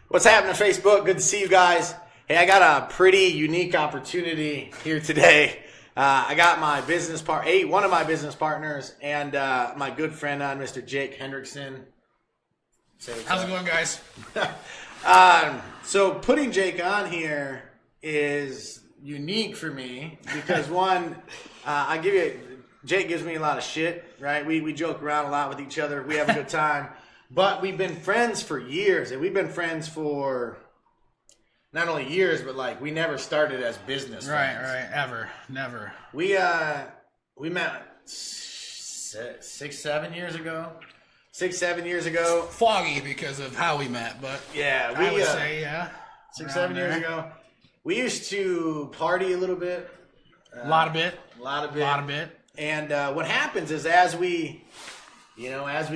What's happening, Facebook? Good to see you guys. Hey, I got a pretty unique opportunity here today. I got my one of my business partners, and my good friend on, Mr. Jake Hendrickson. How's it going, guys? So putting Jake on here is unique for me because one, Jake gives me a lot of shit, right? We joke around a lot with each other. We have a good time. But we've been friends for years, and we've been friends for not only years, but like we never started as business friends. Right, ever, never. We met 6-7 years ago. 6-7 years ago. Foggy because of how we met, but yeah, I would say 6-7 years ago. We used to party a little bit. A lot of bit. And what happens is as we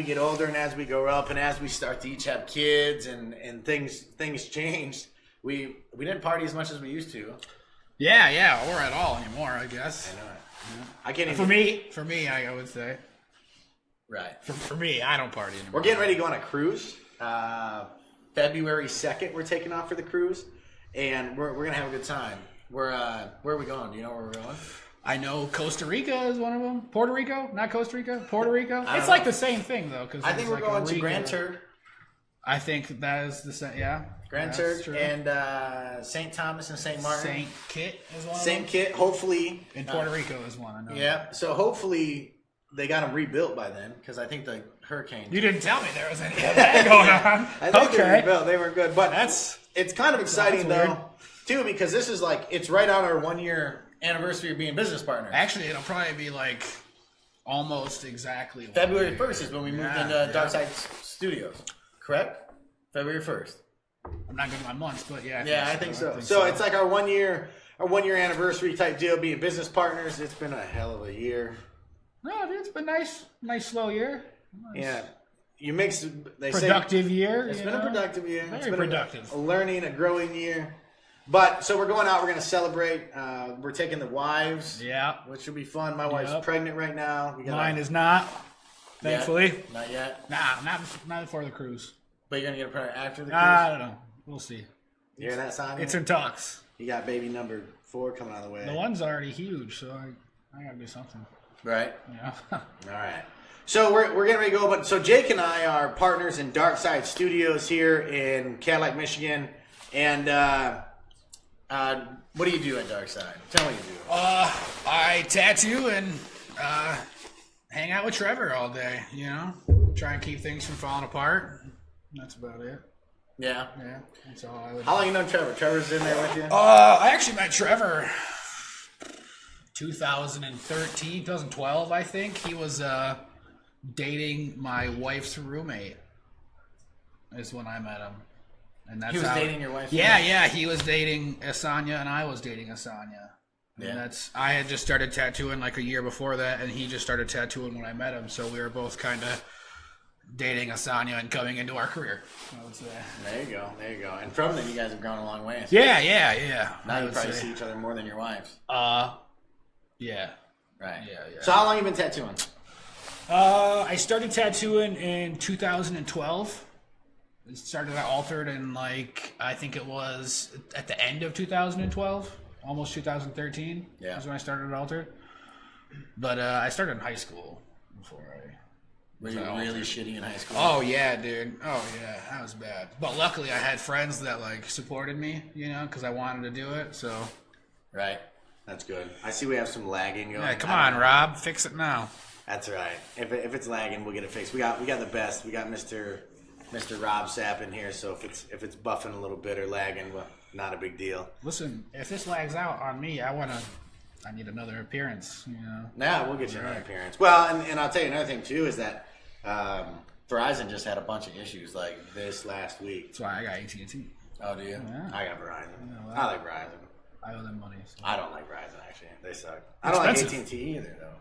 get older and as we grow up and as we start to each have kids and things changed, we didn't party as much as we used to. Yeah, or at all anymore, I guess. I know it. Yeah. I can't even. For me, I would say. Right. For me, I don't party anymore. We're getting ready to go on a cruise. February 2nd, we're taking off for the cruise, and we're gonna have a good time. Where are we going? Do you know where we're going? I know Costa Rica is one of them. Puerto Rico? Not Costa Rica? Puerto Rico? It's know. like the same thing, though. I think we're going to Grand Turk. I think that is the same, yeah. Grand Turk and St. Thomas and St. Martin. St. Kitts is one of them? St. Kitts, hopefully. And Puerto Rico is one, I know. Yeah, so hopefully they got them rebuilt by then, because I think the hurricane... You didn't tell me there was any of that going on. I think they were rebuilt. They were good. But it's kind of exciting, though, too, because this is like, it's right on our 1-year anniversary of being business partners. Actually, it'll probably be like almost exactly February 1st is when we moved into Darkside Studios, correct? February 1st. I'm not good with my months, but yeah. I think so. So it's like our 1-year anniversary type deal, being business partners. It's been a hell of a year. No, dude, it's been nice slow year. Nice. Yeah. You mix. Productive year. It's been a productive year. Very productive. A learning, a growing year. But so we're going out. We're going to celebrate. We're taking the wives. Yeah. Which will be fun. My wife's pregnant right now. Mine is not. Thankfully. Not yet. Nah, not before the cruise. But you're going to get pregnant after the cruise? I don't know. We'll see. You hear that sign? It's in talks. You got baby number 4 coming on the way. The one's already huge, so I got to do something. Right. Yeah. All right. So we're getting ready to go. But so Jake and I are partners in Darkside Studios here in Cadillac, Michigan. And what do you do at Darkside? Tell me what you do. I tattoo and hang out with Trevor all day, Try and keep things from falling apart. That's about it. Yeah. Yeah, that's all I would do. How long you known Trevor? Trevor's in there with you? I actually met Trevor 2013, 2012, I think. He was dating my wife's roommate is when I met him. And that's he was dating your wife's roommate? roommate? Yeah, he was dating Asanya and I was dating Asanya. Yeah. And I had just started tattooing like a year before that, and he just started tattooing when I met him, so we were both kind of dating Asanya and coming into our career, I would say. There you go. And from then, you guys have grown a long way. Yeah. Now you probably see each other more than your wives. Yeah. Right. Yeah. So how long you been tattooing? I started tattooing in 2012. It started at Altered in I think it was at the end of 2012, almost 2013. Yeah. Is when I started at Altered. But I started in high school before I... Were you really shitty in high school? Oh, yeah, dude. Oh, yeah. That was bad. But luckily, I had friends that, supported me, because I wanted to do it, so... Right. That's good. I see we have some lagging going. Yeah, come on, Rob. Fix it now. That's right. If it's lagging, we'll get it fixed. We got the best. We got Mr. Rob Sapp in here, so if it's buffing a little bit or lagging, well, not a big deal. Listen, if this lags out on me, I need another appearance, Yeah, we'll get you another appearance. Well, and I'll tell you another thing, too, is that Verizon just had a bunch of issues like this last week. That's why I got AT&T. Oh, do you? Yeah. I got Verizon. I like Verizon. I owe them money. So. I don't like Verizon, actually. They suck. I don't like AT&T either, though.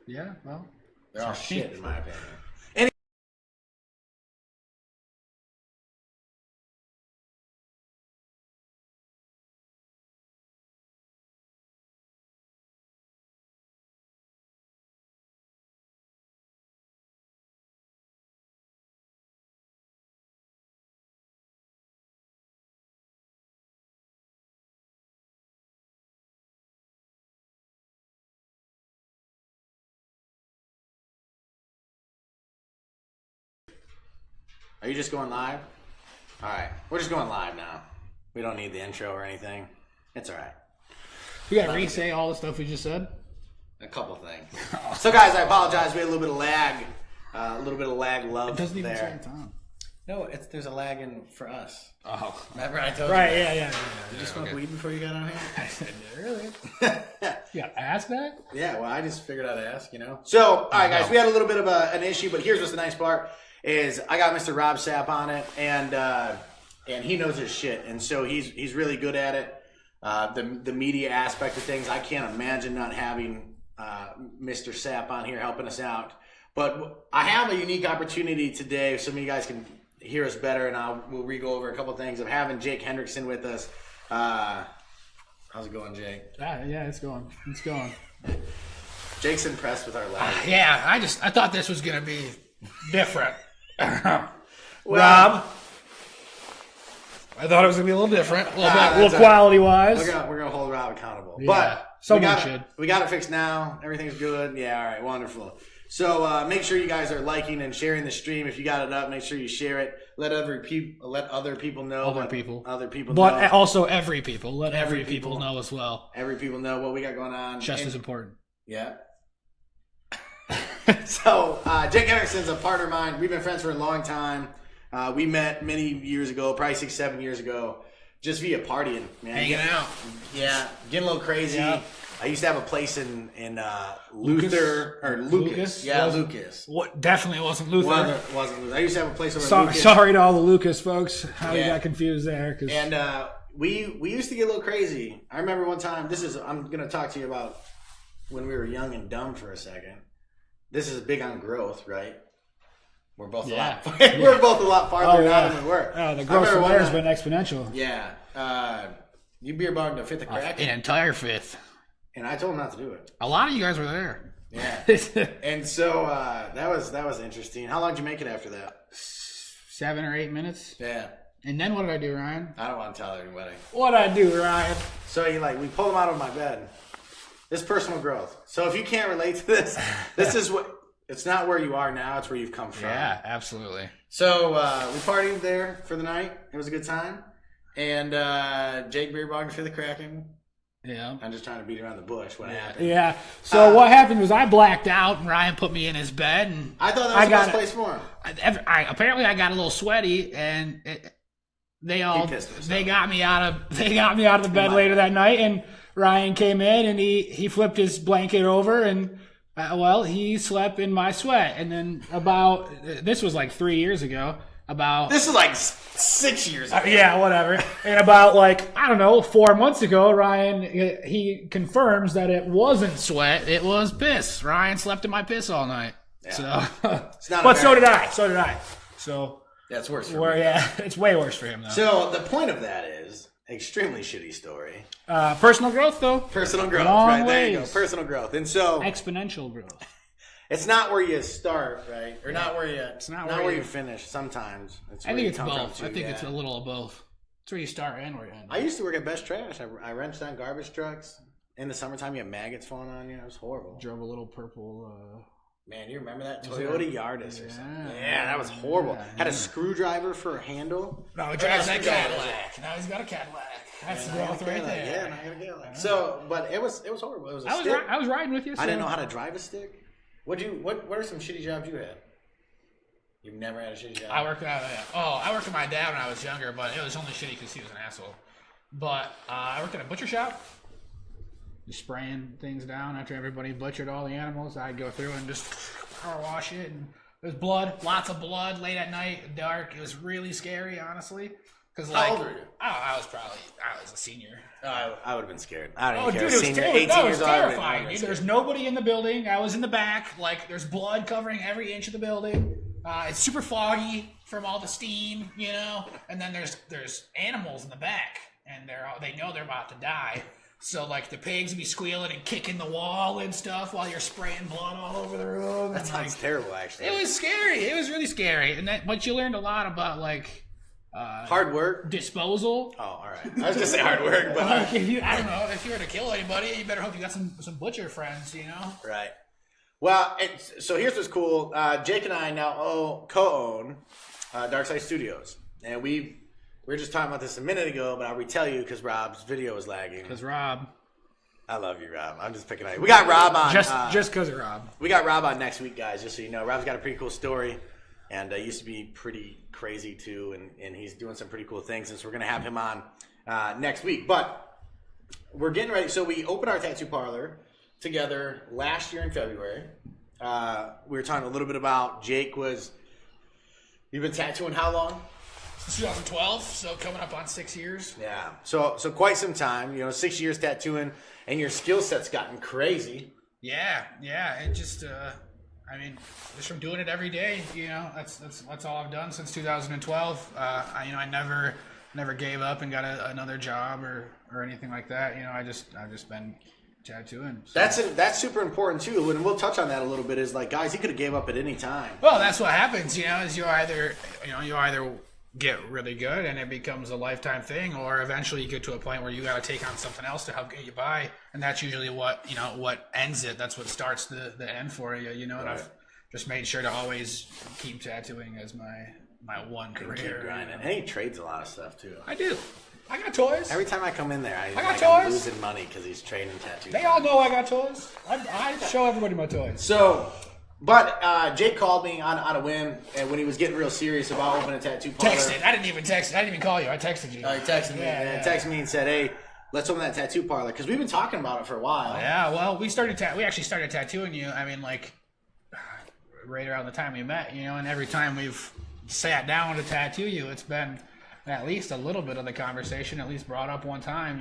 Yeah, well. They're all shit, in my opinion. Are you just going live? All right. We're just going live now. We don't need the intro or anything. It's all right. You got to re-say all the stuff we just said? A couple things. So, guys, I apologize. We had a little bit of lag. Love it doesn't even there. say it's on. No, there's a lag in for us. Oh. Remember I told you? Right, yeah. Did you smoke weed before you got on here? I said, really? You got to ask that? Yeah, well, I just figured I'd ask, you know. So, all right, guys, we had a little bit of an issue, but here's what's the nice part is I got Mr. Rob Sapp on it, and he knows his shit, and so he's really good at it. The media aspect of things, I can't imagine not having Mr. Sapp on here helping us out. But I have a unique opportunity today. Some of you guys can hear us better, and we'll re-go over a couple things of having Jake Hendrickson with us. How's it going, Jake? Yeah, it's going. Jake's impressed with our lag. Yeah, I thought this was going to be different. Well, Rob, I thought it was going to be a little different, a little quality-wise. We're gonna hold Rob accountable. Yeah, but someone should. We got it fixed now. Everything's good. Yeah, all right, wonderful. So make sure you guys are liking and sharing the stream. If you got it up, make sure you share it. Let other people know. Other people know. But also every people. Let every people know as well. Every people know what we got going on. Just as important. Yeah. So Jake Hendrickson's a partner of mine. We've been friends for a long time. We met many years ago, probably 6-7 years ago, just via partying, man. Hanging out. Yeah, getting a little crazy. Yeah. I used to have a place in Lucas. Yeah, Lucas. What definitely wasn't Luther. Wasn't Lucas. I used to have a place over in Lucas. Sorry to all the Lucas folks. How you got confused there? And we used to get a little crazy. I remember one time. I'm going to talk to you about when we were young and dumb for a second. This is big on growth, right? We're both a lot farther now than we were. The growth from there has been exponential. Yeah. You beer bogged a fifth of crack. An entire fifth. And I told him not to do it. A lot of you guys were there. Yeah. And so that was interesting. How long did you make it after that? 7 or 8 minutes. Yeah. And then what did I do, Ryan? I don't want to tell anybody. What did I do, Ryan? So we pulled him out of my bed. This personal growth. So if you can't relate to this, this is what. It's not where you are now. It's where you've come from. Yeah, absolutely. So we partied there for the night. It was a good time. And Jake beer bogged for the Kraken. Yeah. I'm just trying to beat around the bush. What happened? Yeah. So what happened was I blacked out, and Ryan put me in his bed, and I thought that was the best place for him. Apparently, I got a little sweaty, and they got me out of the bed later that night, and Ryan came in, and he flipped his blanket over, and he slept in my sweat. And then this was like 3 years ago. This is like 6 years ago. Yeah, whatever. And about 4 months ago, Ryan, he confirms that it wasn't sweat, it was piss. Ryan slept in my piss all night. Yeah. So, so did I. So that's worse for me. Yeah, it's way worse for him though. So the point of that is extremely shitty story. Personal growth though. Personal growth. Long right, ways. there you go. Personal growth. And so exponential growth. It's not where you start, right? Or not where you. It's not where you finish. Sometimes I think it's both. I think it's a little of both. It's where you start and where you end. I used to work at Best Trash. I wrenched on garbage trucks. In the summertime, you have maggots falling on you. It was horrible. Drove a little purple. Man, you remember that Toyota Yaris or something? Yeah, that was horrible. Had a screwdriver for a handle. No, he drives that Cadillac. Now he's got a Cadillac. That's the growth right there. Yeah, now I got a Cadillac. So, but it was horrible. It was a stick. I was riding with you. So. I didn't know how to drive a stick. What are some shitty jobs you had? You've never had a shitty job? I worked with my dad when I was younger, but it was only shitty because he was an asshole. But I worked at a butcher shop, just spraying things down after everybody butchered all the animals. I'd go through and just power wash it, and there was blood, lots of blood, late at night, dark. It was really scary, honestly. How old were you? I was a senior. I would have been scared. I don't even care. Dude, it was senior, 18 no, it years was old. terrifying. Dude, there's nobody in the building. I was in the back. There's blood covering every inch of the building. It's super foggy from all the steam, And then there's animals in the back, and they know they're about to die. So the pigs would be squealing and kicking the wall and stuff while you're spraying blood all over the room. That sounds terrible, actually. It was scary. It was really scary, but you learned a lot about hard work, disposal. Oh, all right. I was gonna say hard work, but I don't know. If you were to kill anybody, you better hope you got some butcher friends, Right. Well, so here's what's cool. Jake and I now co-own Dark Side Studios. And we were just talking about this a minute ago, but I'll retell you because Rob's video is lagging. Because Rob. I love you, Rob. I'm just picking on you. We got Rob on. Just because of Rob. We got Rob on next week, guys, just so you know. Rob's got a pretty cool story. And used to be pretty crazy, too. And he's doing some pretty cool things. And so we're going to have him on next week. But we're getting ready. So we opened our tattoo parlor together last year in February. We were talking a little bit about Jake was... You've been tattooing how long? Since 2012, so coming up on 6 years. Yeah. So quite some time. 6 years tattooing. And your skill set's gotten crazy. Yeah. It just... just from doing it every day, that's all I've done since 2012. I never gave up and got another job or anything like that. I've just been tattooing. So. That's super important too, and we'll touch on that a little bit. Is like, guys, he could have gave up at any time. Well, that's what happens. Is you either get really good and it becomes a lifetime thing, or eventually you get to a point where you got to take on something else to help get you by, and that's usually what ends it. That's what starts the end for you. And right. I've just made sure to always keep tattooing as my one career. Keep grinding. And he trades a lot of stuff too. I do. I got toys. Every time I come in there, I'm losing money because he's trading tattoos. They all know I got toys. I show everybody my toys. So, but Jake called me on a whim, and when he was getting real serious about opening a tattoo parlor. Texted. I didn't even text. I didn't even call you. I texted you. Oh, he texted me. Yeah. Texted me and said, "Hey, let's open that tattoo parlor," because we've been talking about it for a while. Yeah. Well, we actually started tattooing you. Right around the time we met, and every time we've sat down to tattoo you, it's been at least a little bit of the conversation, at least brought up one time,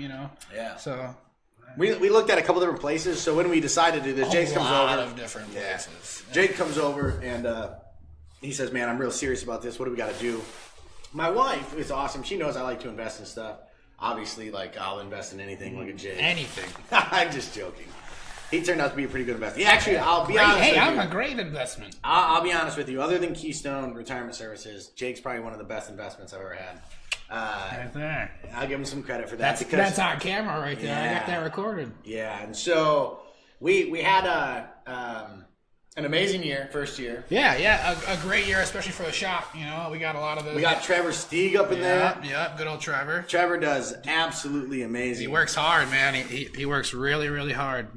Yeah. So we looked at a couple different places. So when we decided to do this, Jake comes over. A lot of different places. Yeah. Jake comes over and he says, "Man, I'm real serious about this. What do we got to do?" My wife is awesome. She knows I like to invest in stuff. Obviously, I'll invest in anything. Look at Jake. Anything. I'm just joking. He turned out to be a pretty good investment. Actually, I'll be honest with you. I'm a great investment. I'll be honest with you. Other than Keystone Retirement Services, Jake's probably one of the best investments I've ever had. Right there. I'll give him some credit for that. That's on camera right there. Yeah. I got that recorded. Yeah, and so we had an amazing year, first year. Yeah, a great year, especially for the shop. We got a lot of the. We got Trevor Steeg up in there. Yeah, good old Trevor. Trevor does absolutely amazing. He works hard, man. He works really, really hard.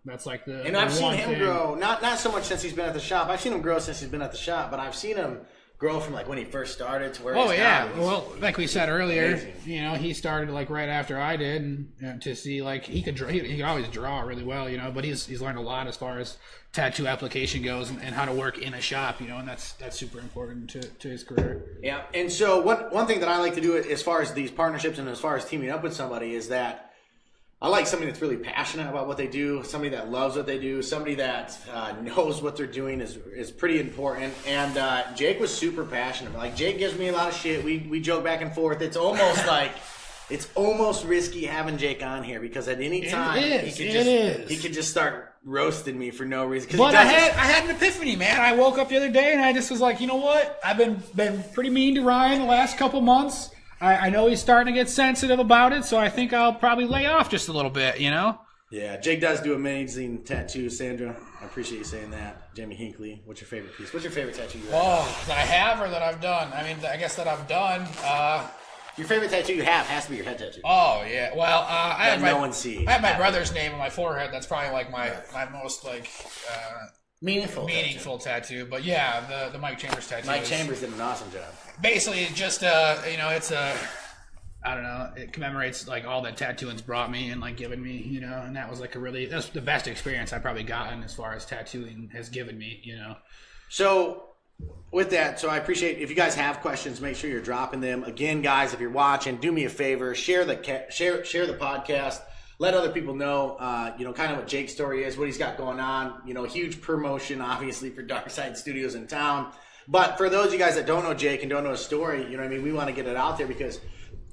That's like the. And I've seen him grow. Not so much since he's been at the shop. I've seen him grow since he's been at the shop, but I've seen him grow from when he first started to where he's now. Well, like we said earlier, amazing. He started right after I did, and to see he could draw, he could always draw really well, but he's learned a lot as far as tattoo application goes and how to work in a shop, and that's super important to his career. Yeah, and so one thing that I like to do as far as these partnerships and as far as teaming up with somebody is that I like somebody that's really passionate about what they do, somebody that loves what they do, somebody that knows what they're doing is pretty important. And Jake was super passionate. Jake gives me a lot of shit. We joke back and forth. It's almost it's almost risky having Jake on here because at any time he could just start roasting me for no reason. But I had an epiphany, man. I woke up the other day and I just was like, you know what? I've been pretty mean to Ryan the last couple months. I know he's starting to get sensitive about it, so I think I'll probably lay off just a little bit, Yeah, Jake does do amazing tattoos, Sandra. I appreciate you saying that. Jamie Hinckley, what's your favorite piece? What's your favorite tattoo you have? Oh, that I have or that I've done? I guess that I've done. Your favorite tattoo you have has to be your head tattoo. Oh, yeah. Well, I have no one sees. I have my brother's name on my forehead. That's probably my most meaningful tattoo. But yeah, the Mike Chambers tattoo. Mike Chambers did an awesome job. Basically, just it's I don't know. It commemorates all that tattooing's brought me and given me, and that was that's the best experience I've probably gotten as far as tattooing has given me, So with that, I appreciate if you guys have questions, make sure you're dropping them. Again, guys, if you're watching, do me a favor, share the podcast. Let other people know, kind of what Jake's story is, what he's got going on. Huge promotion, obviously, for Dark Side Studios in town. But for those of you guys that don't know Jake and don't know his story, we want to get it out there because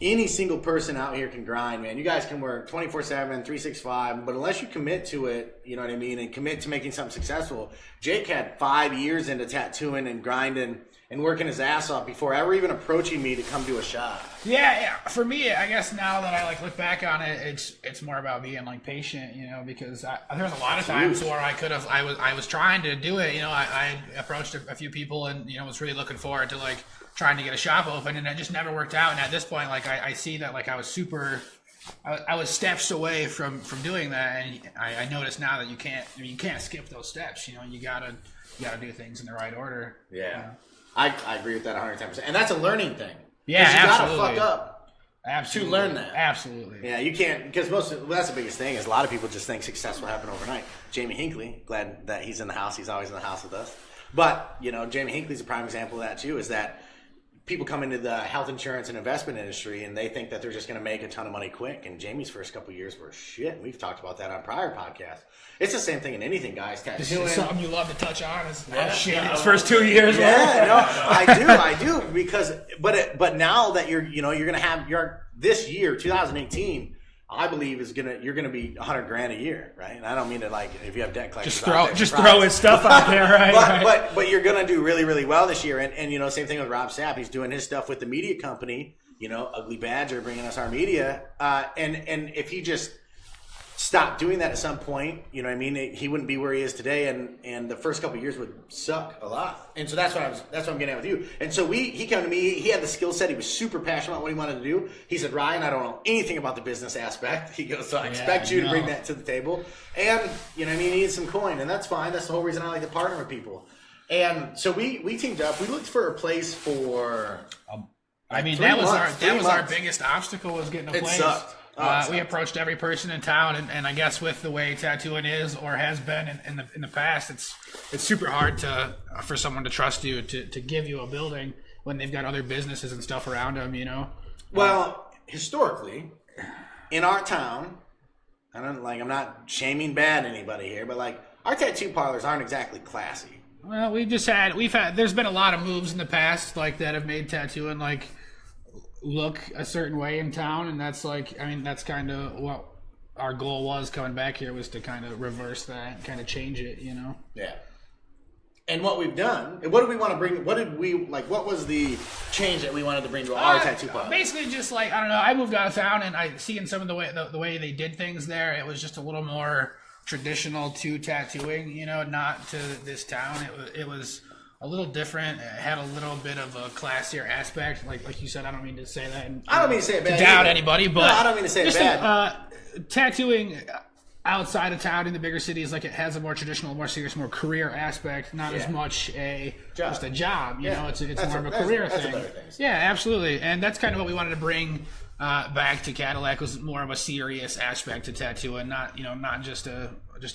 any single person out here can grind, man. You guys can work 24/7, 365, but unless you commit to it, and commit to making something successful. Jake had 5 years into tattooing and grinding and working his ass off before ever even approaching me to come do a shot. Yeah. For me, I guess now that I like look back on it, it's more about being like patient, because there was a lot of times where I was trying to do it. I approached a few people and was really looking forward to like trying to get a shop open, and it just never worked out. And at this point, like I see that like I was steps away from doing that, and I notice now that you can't skip those steps. You gotta do things in the right order. Yeah. I agree with that 110%. And that's a learning thing. Yeah, you absolutely. gotta fuck up Absolutely. to learn that. Absolutely. Yeah, you can't, because that's the biggest thing is a lot of people just think success will happen overnight. Jamie Hinckley, glad that he's in the house. He's always in the house with us. But, Jamie Hinckley's a prime example of that too, is that people come into the health insurance and investment industry and they think that they're just going to make a ton of money quick. And Jamie's first couple of years were shit. We've talked about that on prior podcasts. It's the same thing in anything, guys. This is something you love to touch on. Shit. His first 2 years. Yeah, no, I do because, but now that you're going to have this year, 2018. I believe you're gonna be $100,000 a year, right? And I don't mean to like if you have debt collectors. Just throw his stuff out there, right? But you're gonna do really, really well this year. And same thing with Rob Sapp. He's doing his stuff with the media company. Ugly Badger bringing us our media. And if he just stopped doing that at some point, he wouldn't be where he is today. And the first couple of years would suck a lot. And so that's what I'm getting at with you. And so he came to me. He had the skill set. He was super passionate about what he wanted to do. He said, Ryan, I don't know anything about the business aspect. He goes, so I expect you to bring that to the table. And he needs some coin, and that's fine. That's the whole reason I like to partner with people. And so we teamed up. We looked for a place for. That was our biggest obstacle was getting a place. It sucked. We approached every person in town, and I guess with the way tattooing is or has been in the past, it's super hard for someone to trust you to give you a building when they've got other businesses and stuff around them. Well, historically, in our town, I'm not shaming bad anybody here, but like our tattoo parlors aren't exactly classy. Well, there's been a lot of moves in the past like that have made tattooing like look a certain way in town, and that's that's kind of what our goal was coming back here, was to kind of reverse that, kind of change it, Yeah. And what we've done, and what did we want to bring? What was the change that we wanted to bring to our tattoo parlor? Basically, just like, I don't know, I moved out of town, and I see in some of the way they did things there, it was just a little more traditional to tattooing, not to this town. It was a little different. It had a little bit of a classier aspect. Like you said, I don't mean to say that. I don't mean to say it bad. To doubt anybody, but no, I don't mean to say it bad. Tattooing outside of town in the bigger cities, like it has a more traditional, more serious, more career aspect. Not as much just a job. It's more of a career thing. Yeah, absolutely. And that's kind of what we wanted to bring back to Cadillac, was more of a serious aspect to tattooing, not just a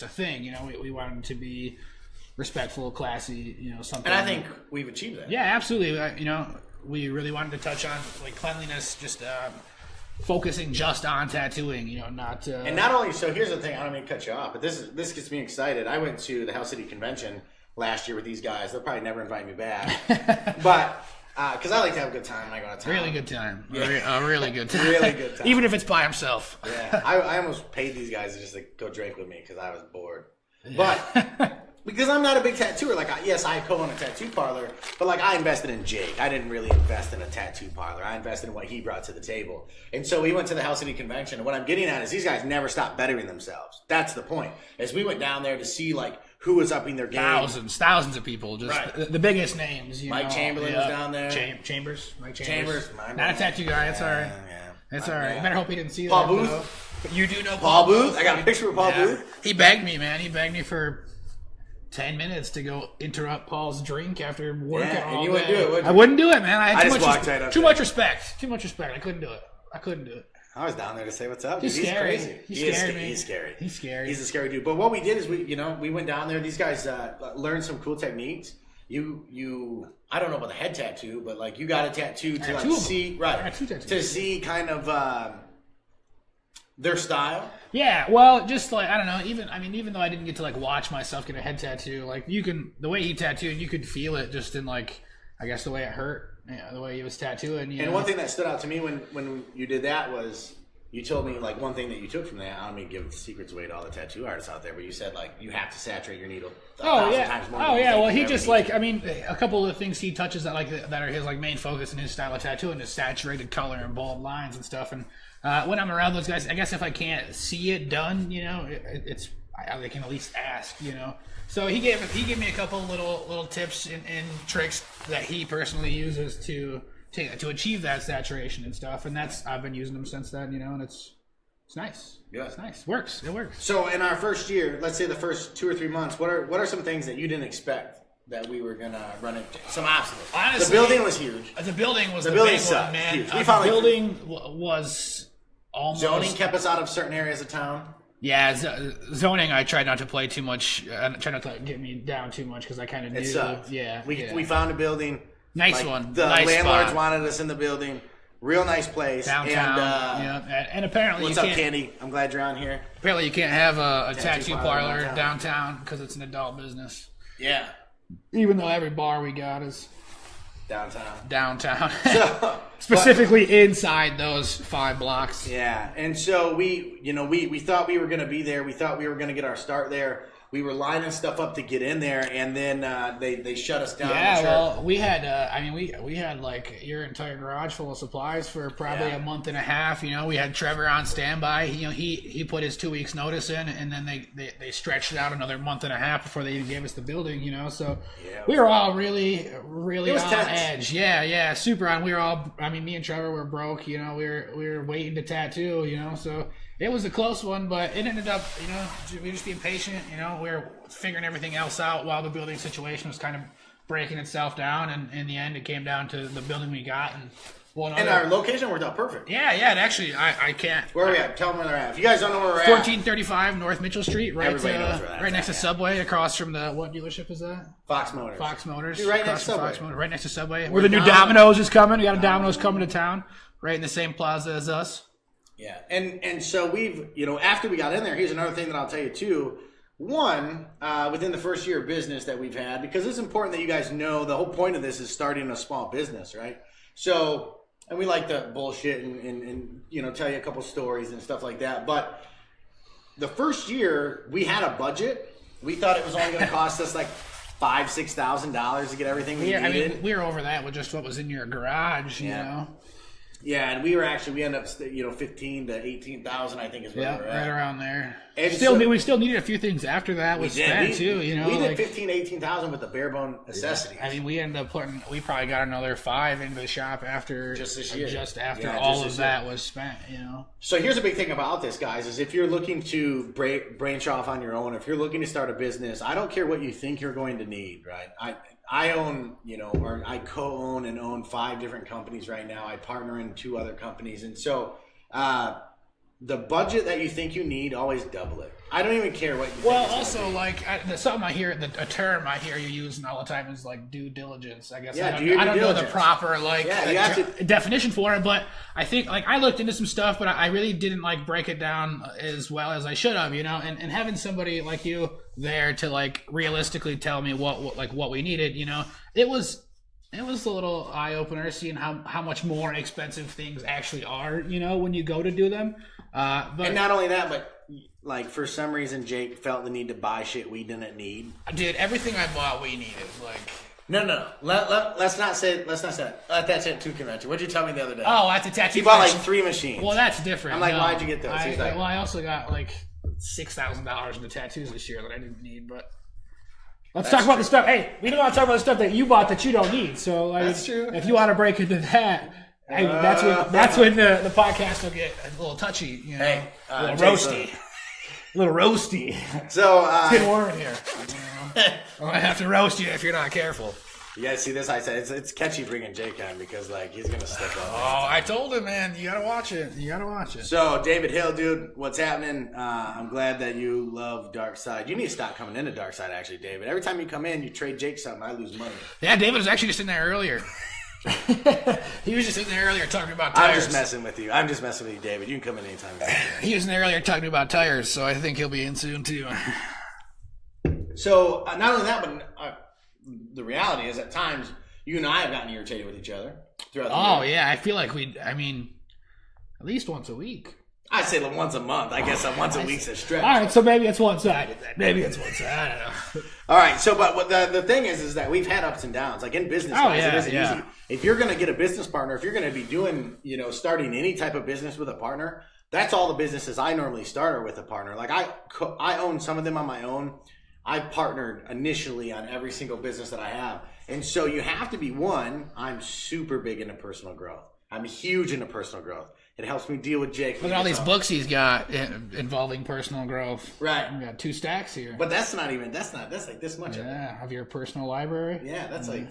thing. We wanted to be respectful, classy, something. And I think we've achieved that. Yeah, absolutely. We really wanted to touch on like cleanliness, just focusing just on tattooing, not. And not only so, here's the thing. I don't mean to cut you off, but this gets me excited. I went to the Hell City Convention last year with these guys. They'll probably never invite me back, but because I like to have a good time when I go to town. Really good time. Yeah. A really good time. Really good time. Even if it's by himself. Yeah, I almost paid these guys to just go drink with me because I was bored, but. Because I'm not a big tattooer. Yes, I co-own a tattoo parlor, but I invested in Jake. I didn't really invest in a tattoo parlor. I invested in what he brought to the table. And so we went to the Hell City Convention, and what I'm getting at is these guys never stop bettering themselves. That's the point. As we went down there to see who was upping their game. Thousands of people, just the biggest names. Mike Chamberlain was down there. Chambers. Mike Chambers. Not a tattoo guy. It's all right. Yeah. It's all right. You better hope he didn't see Paul that. Booth. Though. You do know Paul Booth? I got a picture of Paul Booth. He begged me, man. He begged me for 10 minutes to go interrupt Paul's drink after working all and you day. wouldn't do it, would you? I wouldn't do it, man. I just walked right up too much respect. Too much respect. I couldn't do it. I was down there to say what's up. He's scary. Crazy. He's scary. He's scary. He's scary. He's a scary dude. But what we did is we went down there. These guys learned some cool techniques. You I don't know about the head tattoo, but you got a tattoo to see to see kind of their style. Yeah, well, just I don't know. Even though I didn't get to watch myself get a head tattoo, the way he tattooed, you could feel it just in I guess the way it hurt, the way he was tattooing. And one thing that stood out to me when you did that was you told me like one thing that you took from that. I don't mean give secrets away to all the tattoo artists out there, but you said like you have to saturate your needle. Times more Well, he just like I mean, a couple of the things he touches that that are his like main focus in his style of tattooing is saturated color and bold lines and stuff. And when I'm around those guys, I guess if I can't see it done, I can at least ask, So he gave me a couple little tips and tricks that he personally uses to achieve that saturation and stuff, and I've been using them since then, and it's nice. Yeah, it's nice. It works. So in our first year, let's say the first 2 or 3 months, what are some things that you didn't expect that we were gonna run into? Some obstacles. Honestly, the building was huge. The building was the big one, man. Huge. The building was almost zoning kept us out of certain areas of town. Yeah, zoning. I tried not to play too much. I tried not to get me down too much because I kind of knew. It sucked. Yeah, we found a building. Nice one. The nice landlords spot. wanted us in the building. Real nice place. Downtown. And apparently what's up, Candy? I'm glad you're on here. Apparently you can't have a tattoo parlor downtown because it's an adult business. Yeah. Even though every bar we got is downtown. So, specifically inside those 5 blocks. Yeah. And so we thought we were going to be there. We thought we were going to get our start there. We were lining stuff up to get in there, and then they shut us down. Yeah, well, we had we had like your entire garage full of supplies for probably a month and a half. We had Trevor on standby. He put his 2 weeks notice in, and then they stretched it out another month and a half before they even gave us the building. So we were all really on edge. Yeah, super on. We were all. I mean, me and Trevor were broke. We were waiting to tattoo. So. It was a close one, but it ended up, we were just being patient, we were figuring everything else out while the building situation was kind of breaking itself down, and in the end, it came down to the building we got, and our location worked out perfect. Yeah, and actually, I can't. Where are we at? Tell them where they're at. If you guys don't know where we're at. 1435 North Mitchell Street, right? Everybody knows where that's right next to Subway, across from what dealership is that? Fox Motors. Fox Motors. Right next to Subway. Right next to Subway. Where the new Domino's is coming. We got a Domino's coming to town, right in the same plaza as us. Yeah, and so we've, after we got in there, here's another thing that I'll tell you too. One, within the first year of business that we've had, because it's important that you guys know the whole point of this is starting a small business, right? So, and we like to bullshit and tell you a couple stories and stuff like that. But the first year, we had a budget. We thought it was only going to cost us like $5,000-$6,000 to get everything we needed. I mean, we were over that with just what was in your garage, you know. Yeah, and we ended up, 15 to 18,000, I think is where we're at. Right around there. And we still needed a few things after that. We spent too, We did 15 to 18,000 with the bare bone necessities. I mean, we ended up we probably got another 5 into the shop after just this year. Just after all of that was spent, So here's a big thing about this, guys, is if you're looking to branch off on your own, if you're looking to start a business, I don't care what you think you're going to need, right? I own, or I co-own and own 5 different companies right now. I partner in 2 other companies. And so the budget that you think you need, always double it. I don't even care what you think. Well, also, something a term I hear you using all the time is like due diligence. I guess I don't know the proper definition for it, but I think I looked into some stuff, but I really didn't break it down as well as I should have, and having somebody like you there to realistically tell me what we needed, it was a little eye opener seeing how much more expensive things actually are, when you go to do them. And not only that, but for some reason, Jake felt the need to buy shit we didn't need. Dude, everything I bought, we needed. No. Let's not say that. At that tattoo convention. What'd you tell me the other day? Oh, at the tattoo convention. He bought 3 machines. Well, that's different. I'm like, why'd you get those? He's like, I also got $6,000 in the tattoos this year that I didn't need, but. Let's talk about the stuff. Hey, we don't want to talk about the stuff that you bought that you don't need. So that's true. If you want to break into that, that's when the podcast will get a little touchy. Hey, a little roasty. A little roasty. So it's getting warm in here. I might have to roast you if you're not careful. You guys see this? I said it's catchy bringing Jake on because he's gonna slip up. Oh, I told him, man. You gotta watch it. So David Hill, dude, what's happening? I'm glad that you love Dark Side. You need to stop coming into Dark Side, actually, David. Every time you come in, you trade Jake something. I lose money. Yeah, David was actually just in there earlier. He was just in there earlier talking about tires. I'm just messing with you, David. You can come in anytime. He was in there earlier talking about tires, so I think he'll be in soon too. So not only that, but the reality is at times you and I have gotten irritated with each other throughout the year. Yeah, I feel like at least once a week. I'd say once a month. I guess once a week's a stretch. All right, so maybe it's one-sided then. Maybe it's one-sided. I don't know. All right, so but what the thing is that we've had ups and downs. Like in business, guys, it isn't easy. If you're going to get a business partner, if you're going to be doing, starting any type of business with a partner, that's all the businesses I normally start are with a partner. Like I own some of them on my own. I've partnered initially on every single business that I have. And so you have to be I'm super big into personal growth. I'm huge into personal growth. It helps me deal with Jake. Look at all these books he's got involving personal growth. Right. We got 2 stacks here. But that's like this much. Yeah, of your personal library. Yeah, that's like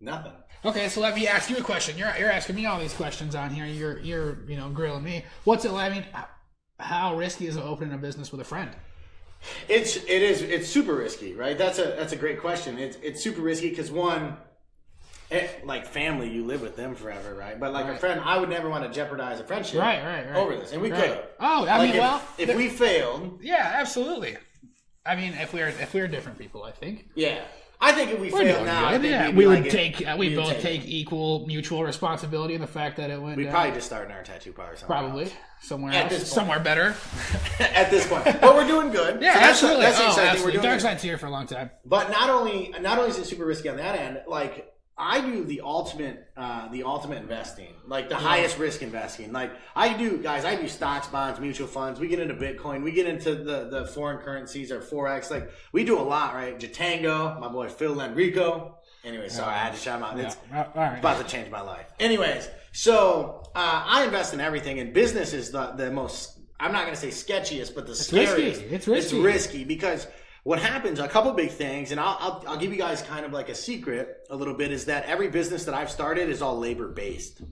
nothing. Okay, so let me ask you a question. You're asking me all these questions on here. You're grilling me. What's it like? I mean, how risky is it opening a business with a friend? It's super risky, right? That's a great question. It's super risky because like family, you live with them forever, right? But like a friend, I would never want to jeopardize a friendship over this, and we could. Oh, if we failed, yeah, absolutely. I mean, if we're different people, I think. Yeah, I think if we failed now, we would take equal mutual responsibility in the fact that it went. We'd probably just start in our tattoo parlor somewhere else. Somewhere else, somewhere better. At this point, but we're doing good. Yeah, so absolutely. That's exciting. We're doing Dark Side's here for a long time. But not only is it super risky on that end, like. I do the ultimate investing, like the highest risk investing. Like I do stocks, bonds, mutual funds. We get into Bitcoin. We get into the foreign currencies or Forex. Like we do a lot, right? Jatango, my boy Phil Enrico. Anyway, sorry, I had to shout him out. It's about to change my life. Anyways, so I invest in everything, and business is the most, I'm not going to say sketchiest, but the scariest. It's risky. It's risky because what happens, a couple big things, and I'll give you guys kind of like a secret a little bit, is that every business that I've started is all labor-based.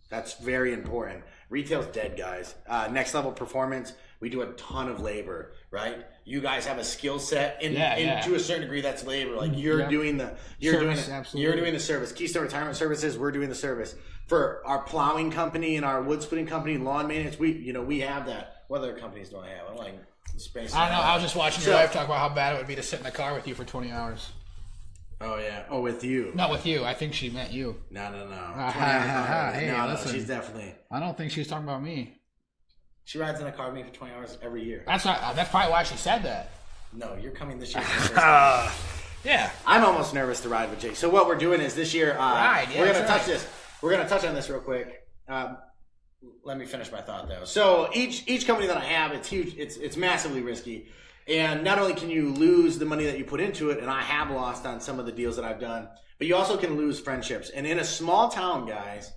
That's very important. Retail's dead, guys. Next level performance, we do a ton of labor, right? You guys have a skill set, and to a certain degree, that's labor. Like you're doing the service. Keystone Retirement Services, we're doing the service. For our plowing company and our wood splitting company, lawn maintenance, we have that. What other companies don't have? I'm like, space. I don't know. I was just watching your wife talk about how bad it would be to sit in the car with you for 20 hours. Oh, yeah. Oh, with you. Not with you. I think she meant you. No. Hey, listen. She's definitely. I don't think she's talking about me. She rides in a car with me for 20 hours every year. That's probably why she said that. No, you're coming this year. Yeah. I'm almost nervous to ride with Jake. So what we're doing is this year, we're going to touch this. We're going to touch on this real quick. Let me finish my thought though. So each company that I have, it's huge. It's massively risky, and not only can you lose the money that you put into it, and I have lost on some of the deals that I've done, but you also can lose friendships. And in a small town, guys,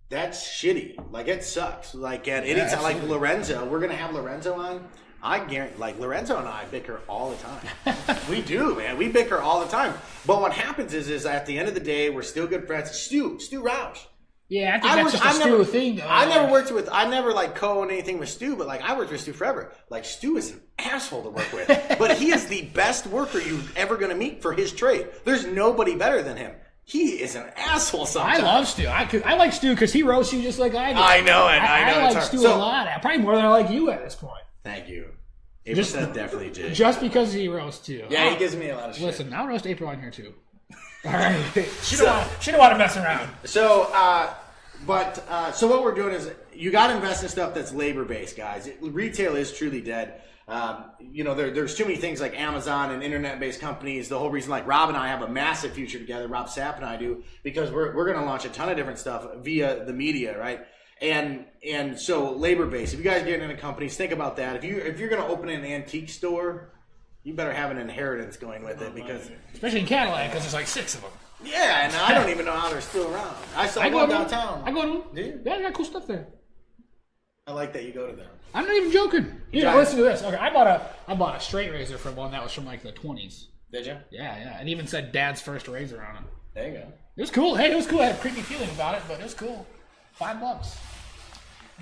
that's shitty. Like it sucks. Like at any time, like Lorenzo, we're gonna have Lorenzo on. I guarantee, like Lorenzo and I bicker all the time. We do, man. We bicker all the time. But what happens is at the end of the day, we're still good friends. Stu Roush. Yeah, I think that's just a Stu thing, though. I never like co-owned anything with Stu, but like I worked with Stu forever. Like Stu is an asshole to work with, but he is the best worker you're ever going to meet for his trade. There's nobody better than him. He is an asshole sometimes. I love Stu. I like Stu because he roasts you just like I do. I know it. I like Stu a lot. Probably more than I like you at this point. Thank you. April said definitely did. Just because he roasts you. Yeah, he gives me a lot of shit. Listen, I'll roast April on here too. All right. She don't want to mess around. So, so what we're doing is you got to invest in stuff that's labor-based, guys. Retail is truly dead. There's too many things like Amazon and internet-based companies. The whole reason, like Rob and I have a massive future together, Rob Sapp and I do, because we're going to launch a ton of different stuff via the media, right? And so labor-based. If you guys get into companies, think about that. If you're going to open an antique store, you better have an inheritance going with it, because especially in Cadillac, because there's like 6 of them. Yeah, and I don't even know how they're still around. I saw one downtown. I go to them. Do you? Yeah, they got cool stuff there. I like that you go to them. I'm not even joking. Listen to this. Okay, I bought a straight razor from one that was from like the 20s. Did you? Yeah. It even said Dad's first razor on it. There you go. It was cool. Hey, it was cool. I had a creepy feeling about it, but it was cool. $5.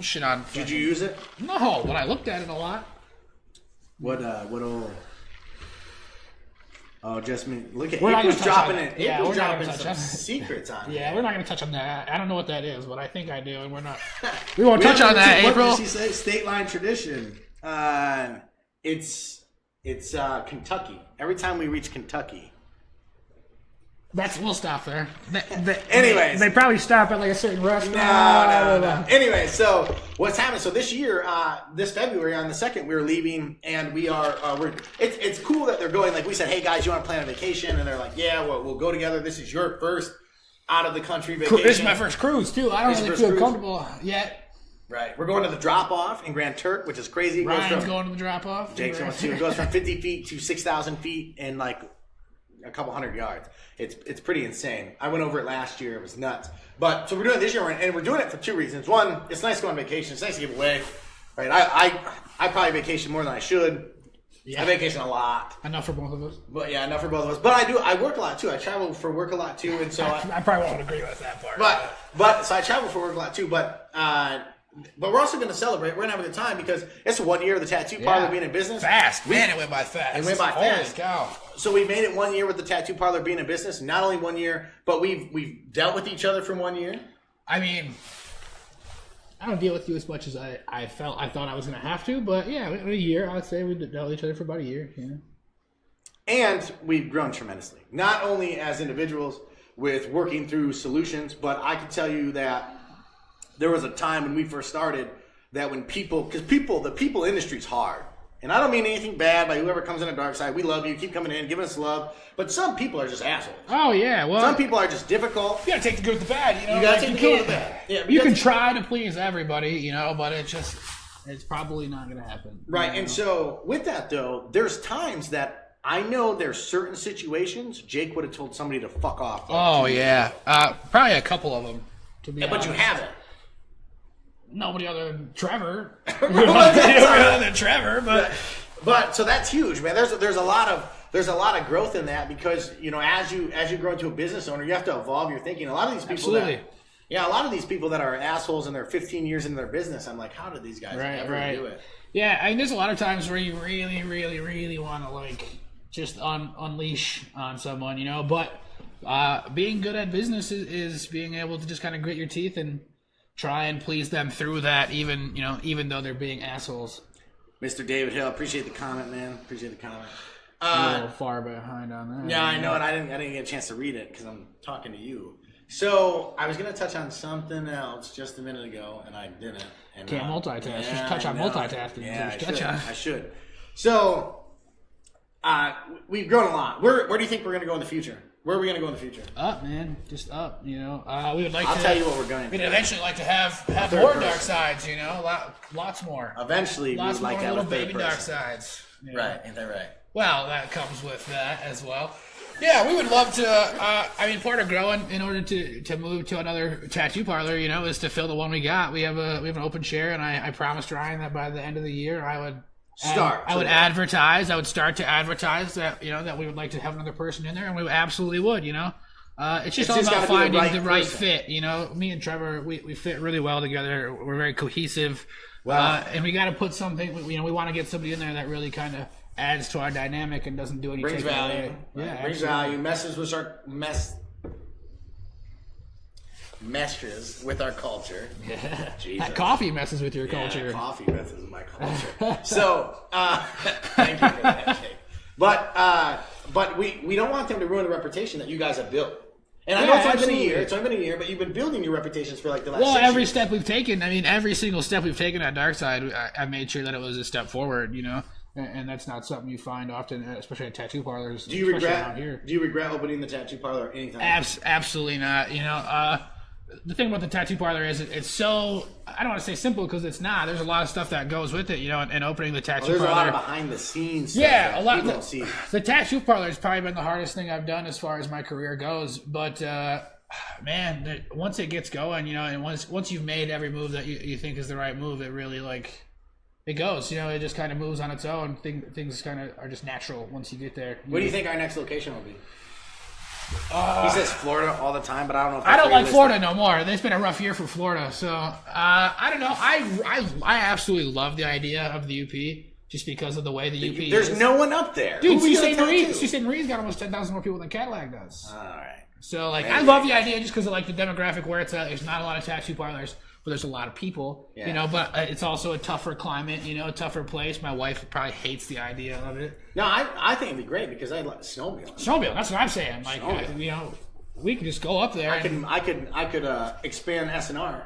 Shit on. Did you use it? No, but I looked at it a lot. What old? Oh, just me. Look at April's dropping it. Yeah, April's dropping some secrets on it. Yeah, we're not going to touch on that. I don't know what that is, but I think I do, and we're not. We won't touch on that, April. What did she say? State line tradition. It's Kentucky. Every time we reach Kentucky, We'll stop there. Anyways. They probably stop at like a certain restaurant. No. Anyway, so what's happening? So this year, this February on the 2nd, we're leaving, and we are. It's cool that they're going. Like we said, hey guys, you want to plan a vacation? And they're like, yeah, we'll go together. This is your first out of the country vacation. This is my first cruise too. I don't really feel comfortable yet. Right, we're going to the drop off in Grand Turk, which is crazy. Ryan's going to the drop off. Jake's going too. It goes from 50 feet to 6,000 feet in like a couple hundred yards. It's pretty insane. I went over it last year. It was nuts. But so we're doing it this year, and we're doing it for 2 reasons. One, it's nice to go on vacation. It's nice to give away. Right? I probably vacation more than I should. Yeah. I vacation a lot. Enough for both of us. But yeah, enough for both of us. But I work a lot too. I travel for work a lot too, and so I probably won't agree with that part. But so I travel for work a lot too. But we're also going to celebrate. We're going to have a good time because it's 1 year of the tattoo parlor being in business. Fast. Man, it went by fast. It went by fast. Holy cow. So we made it 1 year with the tattoo parlor being in business. Not only 1 year, but we've dealt with each other for 1 year. I mean, I don't deal with you as much as I thought I was going to have to. But yeah, in a year, I would say we dealt with each other for about a year. Yeah. And we've grown tremendously. Not only as individuals with working through solutions, but I can tell you that there was a time when we first started that when the people industry's hard. And I don't mean anything bad by whoever comes in the dark side. We love you. Keep coming in, giving us love. But some people are just assholes. Oh, yeah. Well, some people are just difficult. You got to take the good with the bad, you know? You got to take the good with the bad. Yeah, you can try to please everybody, you know, but it's probably not going to happen. Right. You know? And so with that, though, there's times that I know there's certain situations Jake would have told somebody to fuck off. Oh, yeah. Probably a couple of them, to be honest. But you haven't. Nobody other than Trevor. Nobody other than Trevor, but so that's huge, man. There's a lot of growth in that because you know as you grow into a business owner, you have to evolve your thinking. A lot of these people, a lot of these people that are assholes and they're 15 years into their business, I'm like, how did these guys ever do it? Yeah, I mean, there's a lot of times where you really, really, really want to like just unleash on someone, you know. But being good at business is being able to just kind of grit your teeth and try and please them through that, even though they're being assholes. Mr. David Hill, appreciate the comment, man. Appreciate the comment. A little far behind on that. Yeah, I know, and I didn't get a chance to read it because I'm talking to you. So I was going to touch on something else just a minute ago, and I didn't. And can't multitask. Yeah, just touch on multitasking. Yeah, I should. So we've grown a lot. Where do you think we're going to go in the future? Where are we going to go in the future? Up, man. Just up, you know. We would like I'll tell you what we're going to do. We'd eventually like to have more dark sides, you know. Lots more. Eventually, lots we'd like to have little a third baby person. dark sides. You know? Right, ain't that right? Well, that comes with that as well. Yeah, we would love to. Part of growing in order to move to another tattoo parlor, you know, is to fill the one we got. We have an open chair, and I promised Ryan that by the end of the year, I would advertise. I would start to advertise that that we would like to have another person in there, and we absolutely would. You know, it's just all about finding the right fit. You know, me and Trevor, we fit really well together. We're very cohesive. Wow. And we got to put something. We want to get somebody in there that really kind of adds to our dynamic and doesn't do anything. Brings value. Yeah, brings value. Messes with our meshes with our culture. Yeah. That coffee messes with your culture. Coffee messes with my culture. So, thank you for that, Jake. But we don't want them to ruin the reputation that you guys have built. And I know it's only been a year, but you've been building your reputations for like the last 6 years. Every step we've taken, every single step we've taken at Darkside, I made sure that it was a step forward, you know? And that's not something you find often, especially at tattoo parlors. Do you regret opening the tattoo parlor anytime? Absolutely not. You know, the thing about the tattoo parlor is it's so, I don't want to say simple because it's not. There's a lot of stuff that goes with it, you know, and opening the tattoo parlor. There's a lot of behind the scenes stuff. Yeah, a lot. People don't see. The tattoo parlor has probably been the hardest thing I've done as far as my career goes. But man, once it gets going, you know, and once you've made every move that you think is the right move, it really it goes. You know, it just kind of moves on its own. Things kind of are just natural once you get there. What do you think our next location will be? He says Florida all the time, but I don't know if I don't like Florida no more. It's been a rough year for Florida, so I don't know. I absolutely love the idea of the UP just because of the way the UP is. There's no one up there. Dude, Sault Ste. Marie's got almost 10,000 more people than Cadillac does. All right. So I love the idea just because of the demographic where it's at. There's not a lot of tattoo parlors. But there's a lot of people, you know, but it's also a tougher climate, you know, a tougher place. My wife probably hates the idea of it. No, I think it'd be great because I like snowmobile. Snowmobile, that's what I'm saying. You know, we could just go up there. I could expand SNR.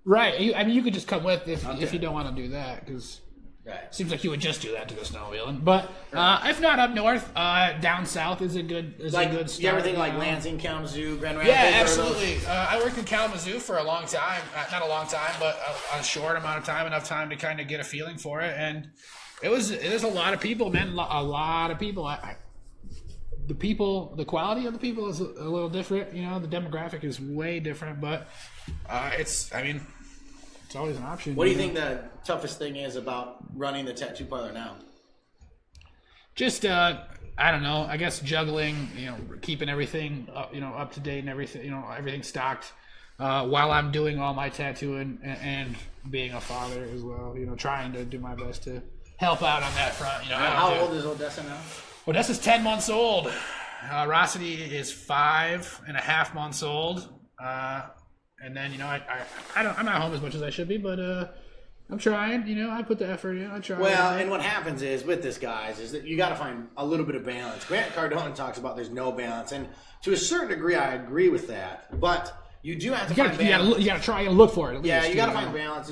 Right. You could just come with if you don't want to do that, because Right. seems like you would just do that to go snowmobiling. But if not up north, down south is a good start. You ever think like Lansing, Kalamazoo, Grand Rapids? Yeah, absolutely. I worked in Kalamazoo for a long time. Not a long time, but a short amount of time, enough time to kind of get a feeling for it. And there's a lot of people, man. A lot of people. The quality of the people is a little different. You know, the demographic is way different, but it's always an option. What do you think the toughest thing is about running the tattoo parlor now? Just I don't know. I guess juggling. Keeping everything up to date and everything. Everything stocked while I'm doing all my tattooing and being a father as well. Trying to do my best to help out on that front. How old is Odessa now? Odessa's 10 months old. Rossity is 5.5 months old. And then I'm not home as much as I should be, but I'm trying. I put the effort in. I try. Well, and what happens is with this, guys, is that you got to find a little bit of balance. Grant Cardone talks about there's no balance, and to a certain degree, I agree with that. But you do have to find balance. You got to try and look for it. Yeah, you got to find balance.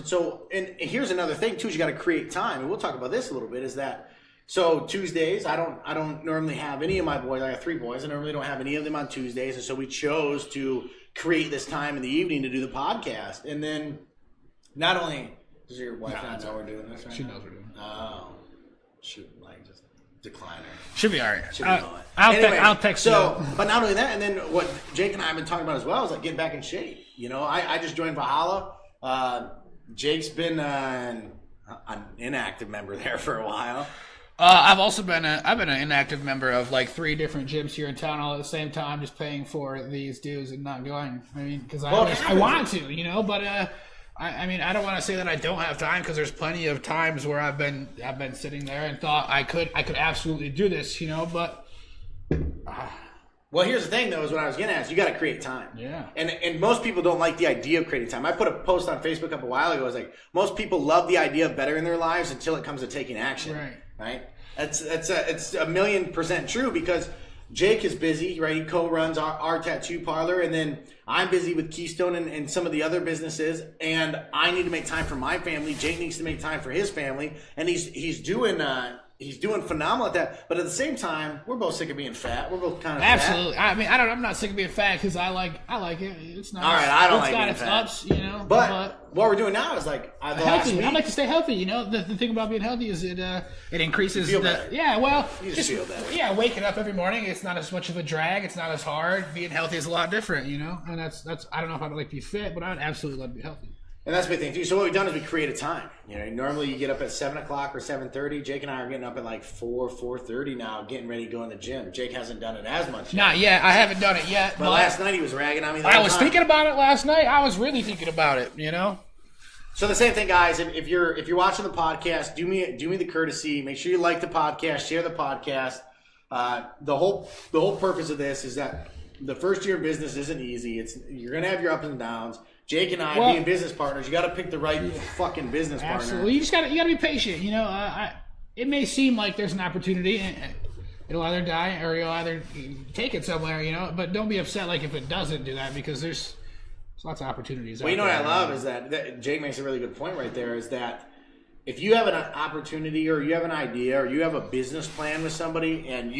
And here's another thing too: is you got to create time. And we'll talk about this a little bit. Is that so? Tuesdays, I don't normally have any of my boys. I have 3 boys. I normally don't have any of them on Tuesdays, and so we chose to create this time in the evening to do the podcast. And then not only does your wife not know we're doing this right She now? knows we're doing it. Oh. Shoot, just decline her. Should be all right. Should be fine. I'll text you. But not only that, and then what Jake and I have been talking about as well is like getting back in shape. I just joined Valhalla. Jake's been an inactive member there for a while. I've also been an inactive member of like 3 different gyms here in town all at the same time, just paying for these dues and not going. I mean, because I want to, but I don't want to say that I don't have time, because there's plenty of times where I've been sitting there and thought I could absolutely do this, but. Well, here's the thing, though, is what I was getting at is you got to create time. Yeah. And most people don't like the idea of creating time. I put a post on Facebook up a while ago. I was like, most people love the idea of bettering their lives until it comes to taking action. Right? It's 1,000,000% true, because Jake is busy, right? He co-runs our tattoo parlor, and then I'm busy with Keystone and some of the other businesses, and I need to make time for my family. Jake needs to make time for his family, and he's doing phenomenal at that. But at the same time, we're both sick of being fat. We're both kind of absolutely. fat. I mean, I'm not sick of being fat, because I like it. It's nice. All right, I don't it's like got being its fat. ups, But what we're doing now is like healthy. I like to stay healthy. The thing about being healthy is it increases you feel better. Yeah, well, you just feel better. Yeah, waking up every morning, it's not as much of a drag. It's not as hard. Being healthy is a lot different, and that's. I don't know if I'd like to be fit, but I'd absolutely love to be healthy. And that's the big thing too. So what we've done is we create a time. Normally you get up at 7 o'clock or 7:30. Jake and I are getting up at like 4:30 now, getting ready to go in the gym. Jake hasn't done it as much. Not yet. I haven't done it yet. But last night he was ragging on me. I was thinking about it last night. I was really thinking about it. So the same thing, guys. If you're watching the podcast, do me the courtesy. Make sure you like the podcast, share the podcast. The whole purpose of this is that the first year of business isn't easy. You're gonna have your ups and downs. Jake and I being business partners, you got to pick the right fucking business partner. Absolutely, you got to be patient. It may seem like there's an opportunity, and it'll either die or you'll either take it somewhere. But don't be upset like if it doesn't do that, because there's lots of opportunities. Well, what I love is that Jake makes a really good point right there. Is that if you have an opportunity or you have an idea or you have a business plan with somebody and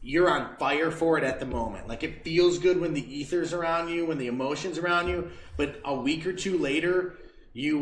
you're on fire for it at the moment. Like, it feels good when the ether's around you, when the emotion's around you, but a week or two later, you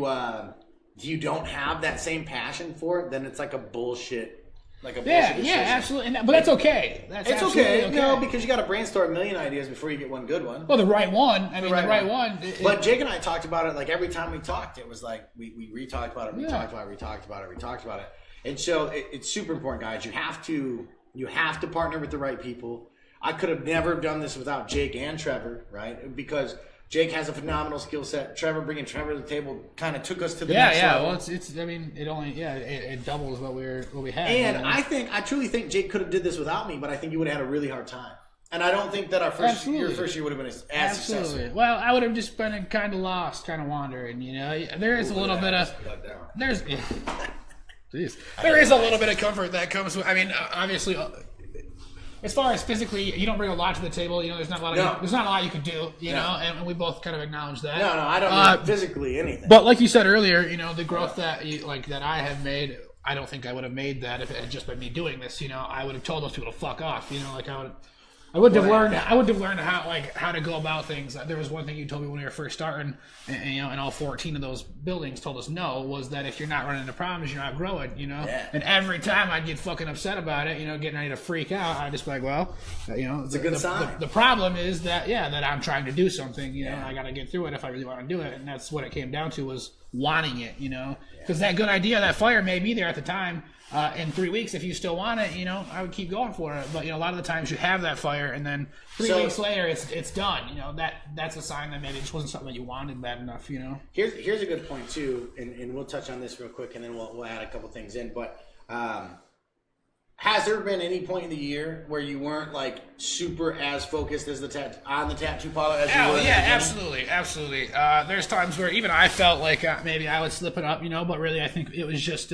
don't have that same passion for it, then it's like a bullshit. Decision. Absolutely. But that's okay. It's okay. No, because you got to brainstorm a million ideas before you get one good one. Well, the right one. The right one. But Jake and I talked about it, like, every time we talked, it was like we re-talked about it, re-talked about it. And so it's super important, guys. You have to partner with the right people. I could have never done this without Jake and Trevor, right? Because Jake has a phenomenal skill set. Bringing Trevor to the table kind of took us to the next level. Well, it's. I mean, it doubles what we had. And I truly think Jake could have did this without me, but I think you would have had a really hard time. And I don't think that our first year would have been as successful. Well, I would have just been kind of lost, kind of wandering. There is a little bit of there's. Jeez. There is a little bit of comfort that comes with. I mean, obviously, as far as physically, you don't bring a lot to the table. You know, there's not a lot you could do. You know, and we both kind of acknowledge that. No, I don't do physically anything. But like you said earlier, you know, the growth that that I have made, I don't think I would have made that if it had just been me doing this. You know, I would have told those people to fuck off. You know, like I would have learned how to go about things. There was one thing you told me when we were first starting, and you know, and all 14 of those buildings told us no, was that if you're not running into problems, you're not growing, you know. Yeah. And every time I'd get fucking upset about it, you know, getting ready to freak out, I'd just be like, well, you know, it's a good sign. The problem is that that I'm trying to do something, you know, I got to get through it if I really want to do it, and that's what it came down to, was wanting it, you know, because that good idea, that fire may be there at the time. In 3 weeks, if you still want it, you know, I would keep going for it. But you know, a lot of the times you have that fire, and then 3 weeks later, it's done. You know, that's a sign that maybe it just wasn't something that you wanted bad enough. You know. Here's a good point too, and we'll touch on this real quick, and then we'll add a couple things in. But has there been any point in the year where you weren't like super as focused as on the tattoo parlor as you were? Yeah, absolutely. There's times where even I felt like maybe I was slipping up, you know, but really I think it was just.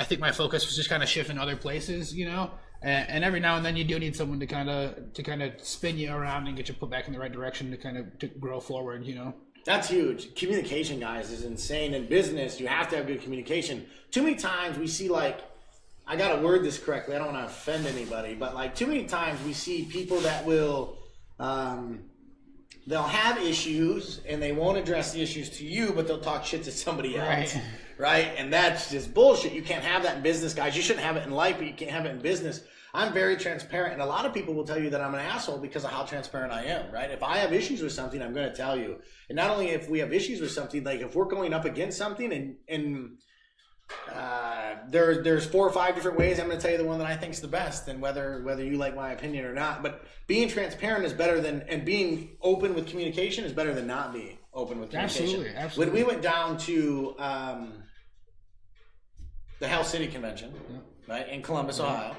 I think my focus was just kind of shifting other places, you know, and every now and then you do need someone to kind of spin you around and get you put back in the right direction to grow forward, you know. That's huge. Communication, guys, is insane. In business, you have to have good communication. Too many times we see, like, I got to word this correctly. I don't want to offend anybody, but like too many times we see people that will, they'll have issues and they won't address the issues to you, but they'll talk shit to somebody else. Right? And that's just bullshit. You can't have that in business, guys. You shouldn't have it in life, but you can't have it in business. I'm very transparent, and a lot of people will tell you that I'm an asshole because of how transparent I am, right? If I have issues with something, I'm going to tell you. And not only if we have issues with something, like if we're going up against something and there's 4 or 5 different ways, I'm going to tell you the one that I think is the best, and whether you like my opinion or not. But being transparent is better than, and being open with communication is better than not being open with communication. Absolutely. When we went down to the Hell City Convention, right, in Columbus, Ohio.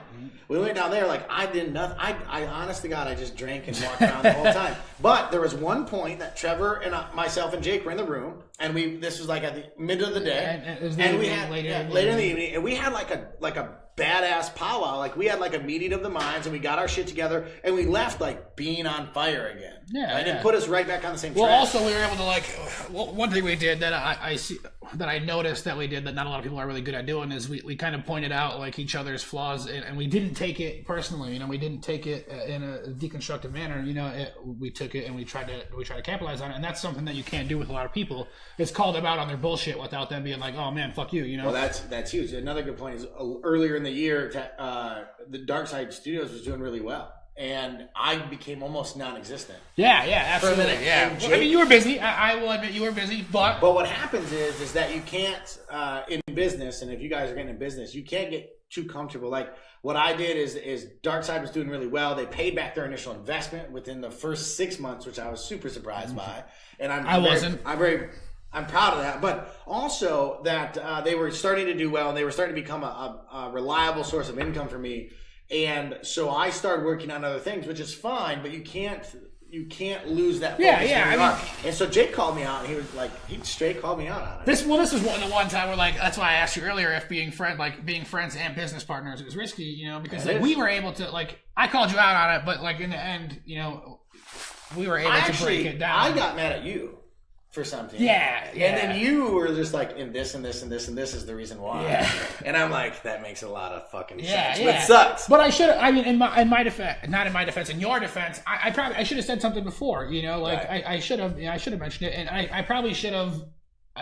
We went down there, like, I did nothing. I honest to God, I just drank and walked around the whole time. But there was one point that Trevor and myself and Jake were in the room, and this was like at the middle of the day, and we had later in the evening, and we had like a badass powwow. Like, we had like a meeting of the minds, and we got our shit together, and we left like being on fire again. It put us right back on the same track. Well, also we were able to, like, one thing we did that I see that I noticed that we did that not a lot of people are really good at doing is we kind of pointed out like each other's flaws, and we didn't take it personally. You know, we didn't take it in a deconstructive manner. You know, we took it and we tried to capitalize on it, and that's something that you can't do with a lot of people. It's called them out on their bullshit without them being like, oh man, fuck you. You know. Well, that's huge. Another good point is earlier in the year, the Dark Side Studios was doing really well. And I became almost non-existent. Yeah, absolutely. For a minute, yeah. Jake, I mean, you were busy. I will admit you were busy, but what happens is that you can't in business, and if you guys are getting in business, you can't get too comfortable. Like what I did is Dark Side was doing really well. They paid back their initial investment within the first 6 months, which I was super surprised by. And I'm proud of that, but also that they were starting to do well, and they were starting to become a reliable source of income for me. And so I started working on other things, which is fine, but you can't lose that focus. And so Jake called me out, and he was like, he straight called me out on it. This is the one time where, like, that's why I asked you earlier if being friends and business partners is risky, you know, because like we were able to, like, I called you out on it, but like in the end, you know, we were able to break it down. I got mad at you for something. Yeah. And then you were just like, and this and this and this and this is the reason why. Yeah. And I'm like, that makes a lot of fucking sense. It sucks. But I should have, I mean, in my defense, not in my defense, in your defense, I should have said something before, you know, like right. I should have mentioned it, and I probably should have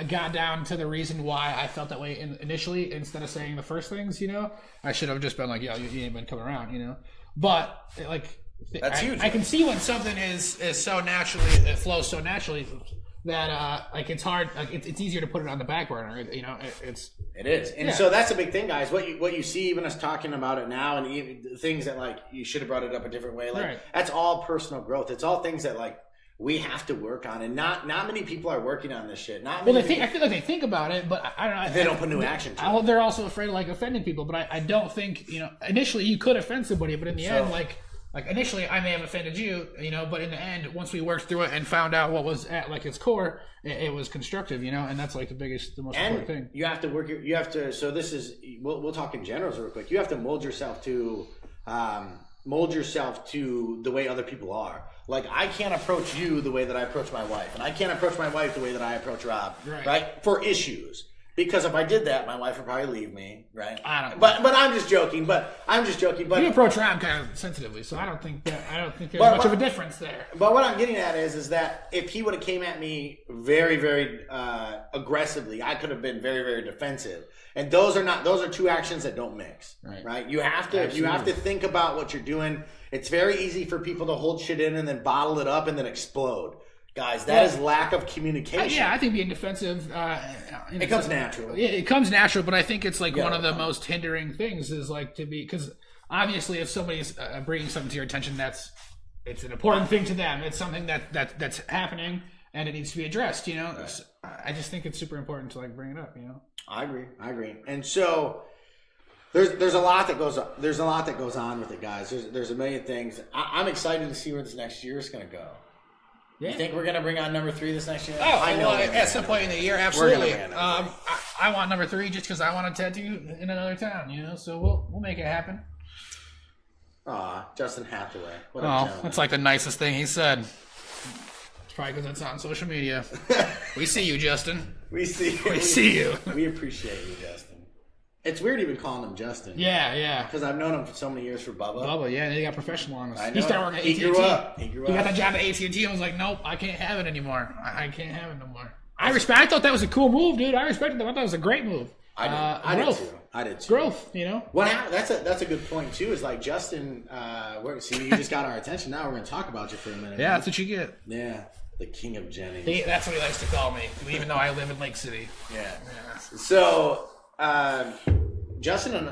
got down to the reason why I felt that way initially instead of saying the first things, you know. I should have just been like, yo, you ain't been coming around, you know. But like, that's huge. I can see when something is so naturally, it flows so naturally that like it's hard, like it's easier to put it on the back burner, you know. It is, and so that's a big thing, guys. What you see, even us talking about it now, and even things that like you should have brought it up a different way, like right. That's all personal growth. It's all things that like we have to work on, and not many people are working on this shit. I feel like they think about it, but I don't know. They don't put new action to it. They're also afraid of like offending people, but I don't think, you know, initially you could offend somebody, but in the end, like initially I may have offended you, you know, but in the end, once we worked through it and found out what was at like its core, it was constructive, you know, and that's like the most important thing. You have to so this is, we'll talk in generals real quick. You have to mold yourself to mold yourself to the way other people are. Like, I can't approach you the way that I approach my wife, and I can't approach my wife the way that I approach Rob, right? For issues. Because if I did that, my wife would probably leave me, right? I don't know. But I'm just joking. But you approach Rob kind of sensitively, so I don't think there's much of a difference there. But what I'm getting at is that if he would have came at me very, very aggressively, I could have been very, very defensive. And those are two actions that don't mix, right? You have to think about what you're doing. It's very easy for people to hold shit in and then bottle it up and then explode. Guys, that is lack of communication. I think being defensive... it comes natural. Yeah, it comes natural, but I think it's like one of the most hindering things is like to be... Because obviously if somebody's bringing something to your attention, it's an important thing to them. It's something that's happening and it needs to be addressed, you know? Right. I just think it's super important to like bring it up, you know? I agree. And so... There's a lot that goes on with it, guys. There's a million things. I'm excited to see where this next year is going to go. Yeah. You think we're going to bring on number 3 this next year? Oh, I know. At some point in the year, absolutely. I want number 3 just because I want a tattoo in another town, you know? So we'll make it happen. Aw, Justin Hathaway. That's like the nicest thing he said. It's probably because it's on social media. We see you, Justin. We see you. We appreciate you, Justin. It's weird even calling him Justin. Yeah. Because I've known him for so many years for Bubba. Bubba, yeah, and he got professional on us. I know. He started working at AT&T. He grew up. He got that job at AT&T and was like, nope, I can't have it anymore. I can't have it no more. I thought that was a cool move, dude. I respected that. I thought it was a great move. I did too. Growth, you know? That's a good point, too, is like Justin, you just got our attention. Now we're going to talk about you for a minute. Yeah, that's what you get. Yeah. The king of Jennings. That's what he likes to call me, even though I live in Lake City. Yeah. So, Justin and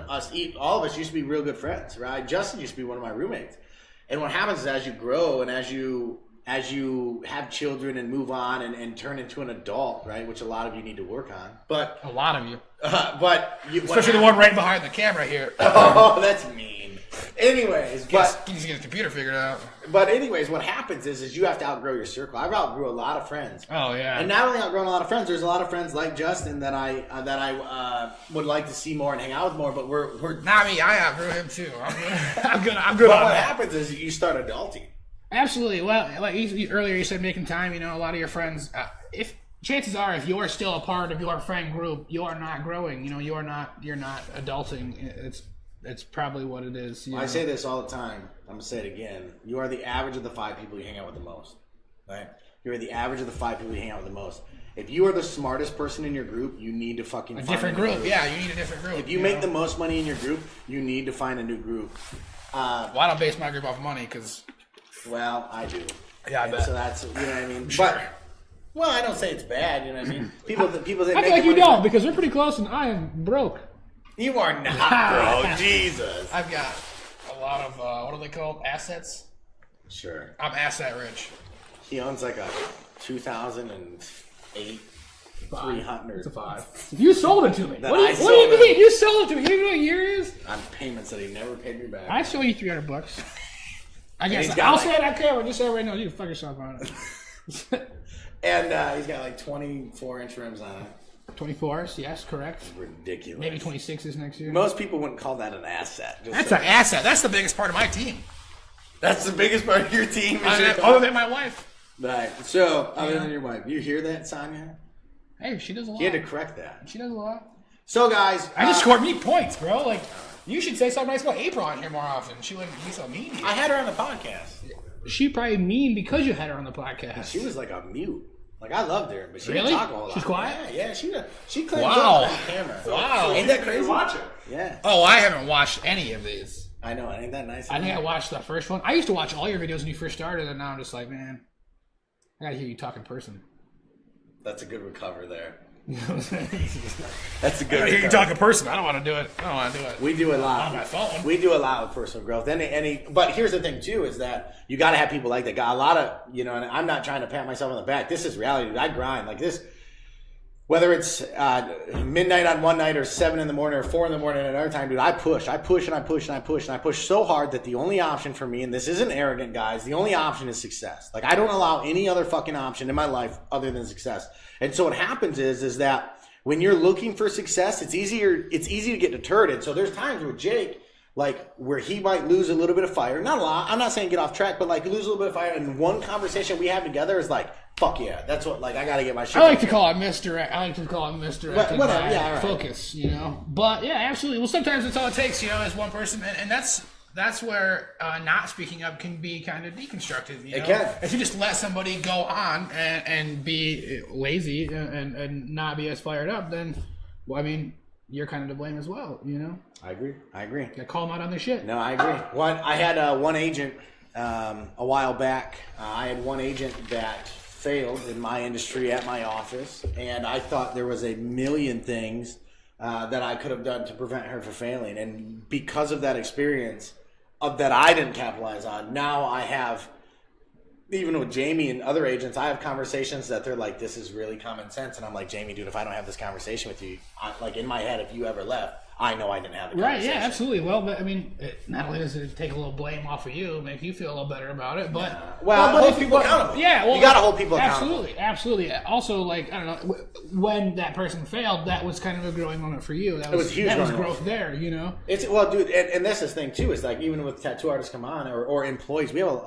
all of us used to be real good friends, right? Justin used to be one of my roommates. And what happens is as you grow and as you have children and move on and turn into an adult, right, which a lot of you need to work on. But a lot of you. Especially the one right behind the camera here. Oh, that's mean. Anyways, you need to get the computer figured out. But anyways, what happens is you have to outgrow your circle. I've outgrew a lot of friends. Oh yeah. And not only outgrown a lot of friends, there's a lot of friends like Justin that I would like to see more and hang out with more. But we're not me. I outgrew him too. I'm good. But what happens is you start adulting. Absolutely. Well, like earlier you said, making time. You know, a lot of your friends. If chances are, if you're still a part of your friend group, you are not growing. You know, you're not adulting. It's probably what it is. I say this all the time. I'm going to say it again. You are the average of the 5 people you hang out with the most. Right? You're the average of the 5 people you hang out with the most. If you are the smartest person in your group, you need to fucking find different group. Yeah, you need a different group. If you make the most money in your group, you need to find a new group. Well, I don't base my group off money because... Well, I do. Yeah, I bet. So that's, you know what I mean? Sure. Well, I don't say it's bad, you know what I mean? People that I feel make like you money don't because we're pretty close and I am broke. You are not, bro. Jesus. I've got a lot of, what are they called? Assets? Sure. I'm asset rich. He owns like a 2008 300. It's a 5. You sold it to me. What do you mean? You sold it to me. You know what year it is? On payments that he never paid me back. I sold you $300. I guess I'll say it on camera. Just say it right now. You can fuck yourself on it. And he's got like 24-inch rims on it. 24s, yes, correct. Ridiculous. Maybe 26s next year. Most people wouldn't call that an asset. That's an asset. That's the biggest part of my team. That's the biggest part of your team? Other than my wife. Right. So, other than your wife. You hear that, Sonya? Hey, she does a lot. You had to correct that. She does a lot. So, guys. I just scored me points, bro. Like, you should say something nice about April on here more often. She wouldn't be so mean. I had her on the podcast. She probably mean because you had her on the podcast. She was like a mute. Like, I loved her, but she really? didn't talk a whole lot. She's quiet? Yeah, she claims wow. up on camera. Wow. Ain't that crazy? Watch it. Yeah. Oh, I haven't watched any of these. I know. Ain't that nice? I think I watched the first one. I used to watch all your videos when you first started, and now I'm just like, man, I gotta hear you talk in person. That's a good recover there. You know what I'm saying? That's a good I hear you talk in person. I don't want to do it. We do a lot. On my phone. We do a lot with personal growth. But here's the thing, too, is that you got to have people like that. Got a lot of, and I'm not trying to pat myself on the back. This is reality, dude. I grind. Like this, whether it's midnight on one night or 7 in the morning or 4 in the morning at another time, dude, I push and I push and I push and I push so hard that the only option for me, and this isn't arrogant, guys, the only option is success. Like, I don't allow any other fucking option in my life other than success. And so what happens is that when you're looking for success, it's easy to get deterred. And so there's times with Jake like where he might lose a little bit of fire. Not a lot. I'm not saying get off track, but like lose a little bit of fire. And one conversation we have together is like, fuck yeah, that's what, like, I got to get my shit. I like to call it misdirect. Whatever, yeah, all right. Focus, you know. But yeah, absolutely. Well, sometimes that's all it takes, you know, as one person, and that's where not speaking up can be kind of deconstructed. You know? It can. If you just let somebody go on and be lazy and not be as fired up, then, well, I mean, you're kind of to blame as well, you know? I agree. Yeah, call them out on their shit. No, I agree. I had one agent a while back. I had one agent that failed in my industry at my office, and I thought there was a million things that I could have done to prevent her from failing. And because of that experience that I didn't capitalize on, now I have, even with Jamie and other agents, I have conversations that they're like, this is really common sense. And I'm like, Jamie, dude, if I don't have this conversation with you, like in my head, if you ever left, I know I didn't have the conversation. Right, yeah, absolutely. Well, but I mean, not only does it take a little blame off of you, make you feel a little better about it, but... hold people accountable. Yeah, well... You gotta hold people accountable. Absolutely. Also, like, I don't know, when that person failed, that was kind of a growing moment for you. That was huge. That was growth there, you know? Well, dude, and that's the thing, too, is like, even with tattoo artists come on, or employees, we have,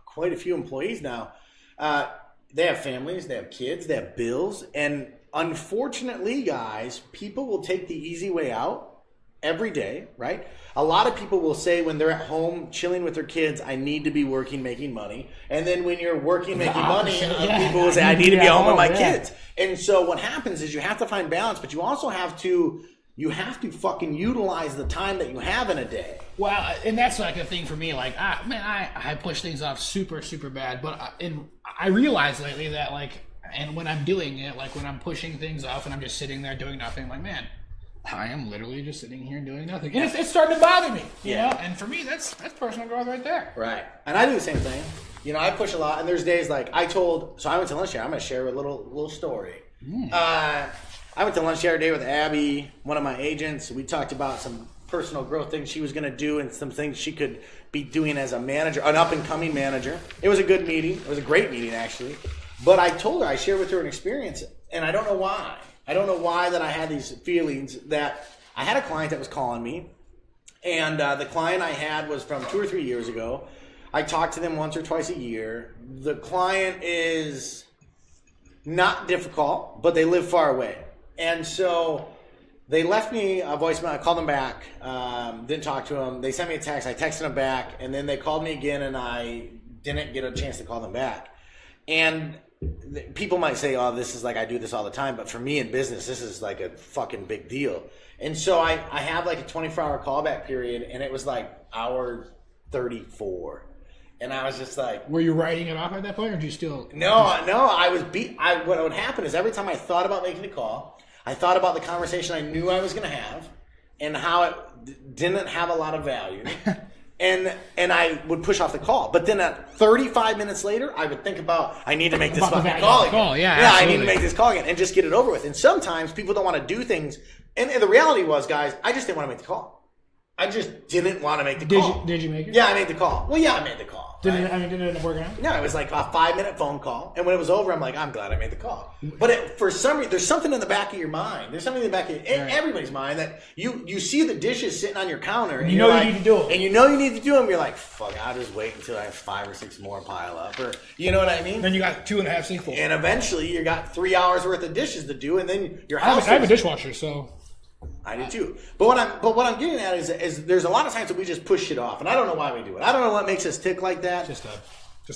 quite a few employees now. They have families, they have kids, they have bills, and unfortunately, guys, people will take the easy way out every day, right? A lot of people will say when they're at home chilling with their kids, I need to be working, making money. And then when you're working, making money, people will say, I need to be home with my kids. And so what happens is you have to find balance, but you also have to fucking utilize the time that you have in a day. Well, and that's like a thing for me. Like, I push things off super, super bad. But I realize lately that, like, and when I'm doing it, like when I'm pushing things off and I'm just sitting there doing nothing, like, man, I am literally just sitting here doing nothing. And it's starting to bother me, you know? And for me, that's personal growth right there. Right. And I do the same thing. You know, I push a lot, and there's days like I went to lunch here. I'm going to share a little story. I went to lunch the other day with Abby, one of my agents. We talked about some personal growth things she was going to do and some things she could be doing as a manager, an up-and-coming manager. It was a good meeting. It was a great meeting, actually. But I told her, I shared with her an experience, and I don't know why. I don't know why that I had these feelings that I had a client that was calling me, and the client I had was from 2 or 3 years ago. I talked to them once or twice a year. The client is not difficult, but they live far away. And so they left me a voicemail. I called them back, didn't talk to them. They sent me a text. I texted them back, and then they called me again, and I didn't get a chance to call them back. And people might say, oh, this is like I do this all the time. But for me in business, this is like a fucking big deal. And so I have like a 24-hour callback period, and it was like hour 34. And I was just like... Were you writing it off at that point, or did you still... No, I was beat. What would happen is every time I thought about making a call, I thought about the conversation I knew I was going to have and how it didn't have a lot of value. And I would push off the call. But then at 35 minutes later, I would think about, I need to make this fucking call again. Yeah, I need to make this call again and just get it over with. And sometimes people don't want to do things. And the reality was, guys, I just didn't want to make the call. I just didn't want to make the call. Did you make it? Yeah, I made the call. Well, yeah, I made the call. Did it end up working out? No, it was like a 5-minute phone call. And when it was over, I'm like, I'm glad I made the call. But for some reason, there's something in the back of your mind. There's something in the back of everybody's mind that you see the dishes sitting on your counter. And you know you need to do them. And you know you need to do them. You're like, fuck, I'll just wait until I have 5 or 6 more pile up. Or, you know what I mean? Then you got 2.5 sinks. And eventually, you got 3 hours worth of dishes to do. And then your I house have a dishwasher, so... I do too. But what I'm getting at is there's a lot of times that we just push shit off. And I don't know why we do it. I don't know what makes us tick like that. Just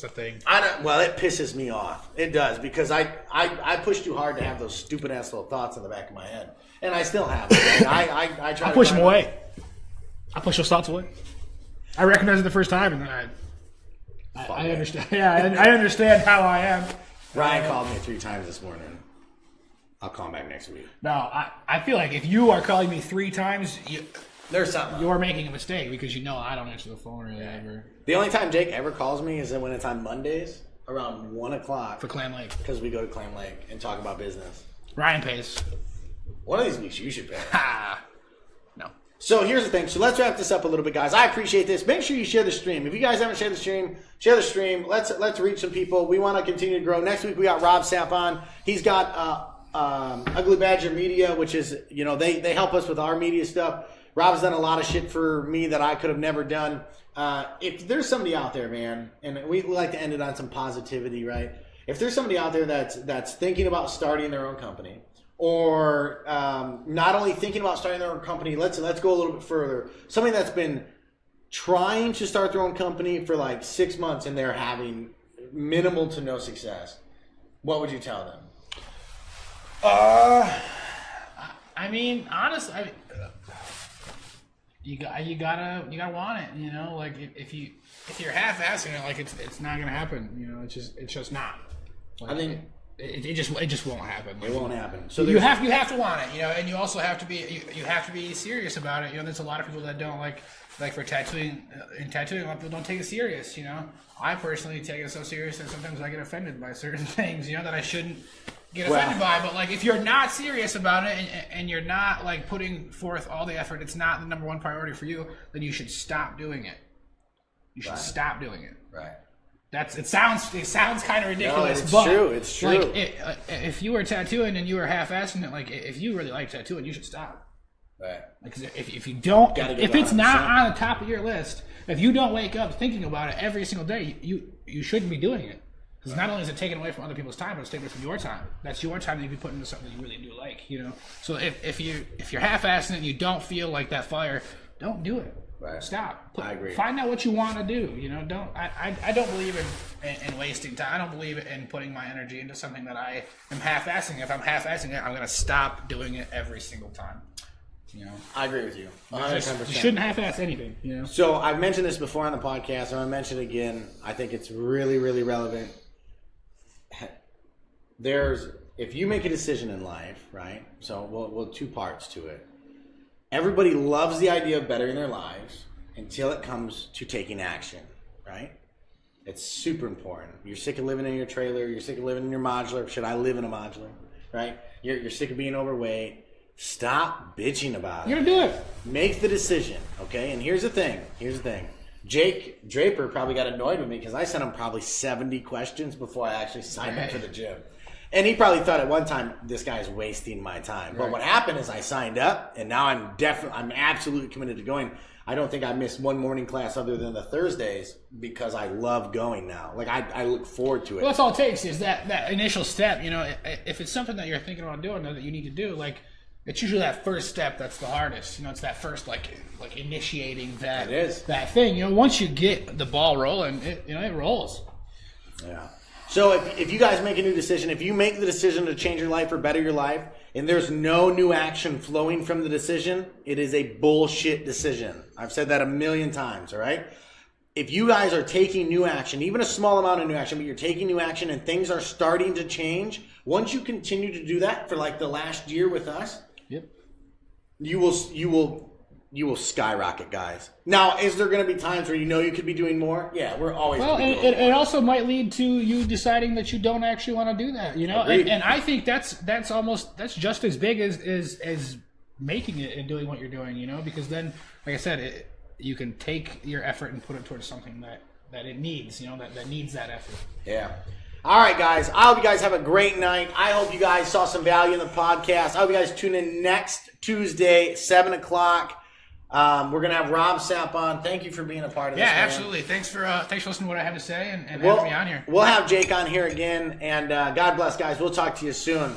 a thing. Well, it pisses me off. It does, because I push too hard to have those stupid ass little thoughts in the back of my head, and I still have them. I try. I push them away. I push those thoughts away. I recognize it the first time, and then I understand. Yeah, I understand how I am. Ryan called me 3 times this morning. I'll call him back next week. No, I feel like if you are calling me 3 times, there's something. You're making a mistake, because you know I don't answer the phone really ever. The only time Jake ever calls me is when it's on Mondays around 1 o'clock. For Clam Lake. Because we go to Clam Lake and talk about business. Ryan pays. One of these weeks you should pay. No. So here's the thing. So let's wrap this up a little bit, guys. I appreciate this. Make sure you share the stream. If you guys haven't shared the stream, share the stream. Let's reach some people. We want to continue to grow. Next week we got Rob Sapp on. He's got Ugly Badger Media, which is, they help us with our media stuff. Rob's done a lot of shit for me that I could have never done. If there's somebody out there, man, and we like to end it on some positivity, right? If there's somebody out there that's thinking about starting their own company, or not only thinking about starting their own company, let's go a little bit further. Somebody that's been trying to start their own company for like 6 months and they're having minimal to no success, what would you tell them? I mean, honestly, you gotta want it. You know, like if you're half-assing it, like it's not gonna happen. You know, it's just not. Like, I think it just won't happen. It won't happen. So you have to want it. You know, and you also have to be you have to be serious about it. You know, there's a lot of people that don't like for tattooing. In tattooing, a lot of people don't take it serious. You know, I personally take it so serious that sometimes I get offended by certain things. You know, that I shouldn't get offended by. But like, if you're not serious about it and you're not like putting forth all the effort, it's not the number one priority for you. Then you should stop doing it. You should stop doing it. Right. It sounds kind of ridiculous, no, it's but true. It's true. Like, if you were tattooing and you were half-assing it, like if you really like tattooing, you should stop. Right. Like if you don't, if it's not on the top of your list, if you don't wake up thinking about it every single day, you shouldn't be doing it. Because not only is it taken away from other people's time, but it's taken away from your time. That's your time that you can put into something that you really do like. You know. So if you're half-assing it and you don't feel like that fire, don't do it. Right. Stop. I agree. Find out what you want to do. You know, I don't believe in wasting time. I don't believe in putting my energy into something that I am half-assing. If I'm half-assing it, I'm going to stop doing it every single time. You know, I agree with you. 100%. You shouldn't half-ass anything. You know. So I've mentioned this before on the podcast. I'm going to mention it again. I think it's really, really relevant. If you make a decision in life, right? So well, two parts to it. Everybody loves the idea of bettering their lives until it comes to taking action, right? It's super important. You're sick of living in your trailer. You're sick of living in your modular. Should I live in a modular, right? You're sick of being overweight. Stop bitching about it. You're going to do it. Make the decision, okay? And here's the thing. Jake Draper probably got annoyed with me because I sent him probably 70 questions before I actually signed up for the gym. And he probably thought at one time, this guy's wasting my time. But what happened is I signed up, and now I'm absolutely committed to going. I don't think I missed one morning class other than the Thursdays because I love going now. Like, I look forward to it. Well, that's all it takes is that initial step. You know, if it's something that you're thinking about doing that you need to do, like, it's usually that first step that's the hardest. You know, it's that first, like initiating that that thing. You know, once you get the ball rolling, it rolls. Yeah. So if you guys make a new decision, if you make the decision to change your life or better your life, and there's no new action flowing from the decision, it is a bullshit decision. I've said that a million times, all right? If you guys are taking new action, even a small amount of new action, but you're taking new action and things are starting to change, once you continue to do that for like the last year with us, you will skyrocket, guys. Now, is there going to be times where you could be doing more? Yeah, we're always. Well, it also might lead to you deciding that you don't actually want to do that. You know, and I think that's just as big as making it and doing what you're doing. You know, because then, like I said, you can take your effort and put it towards something that it needs. You know, that needs that effort. Yeah. All right, guys. I hope you guys have a great night. I hope you guys saw some value in the podcast. I hope you guys tune in next Tuesday, 7 o'clock. We're going to have Rob Sapp on. Thank you for being a part of this. Yeah, absolutely. Thanks for listening to what I have to say and having me on here. We'll have Jake on here again. And God bless, guys. We'll talk to you soon.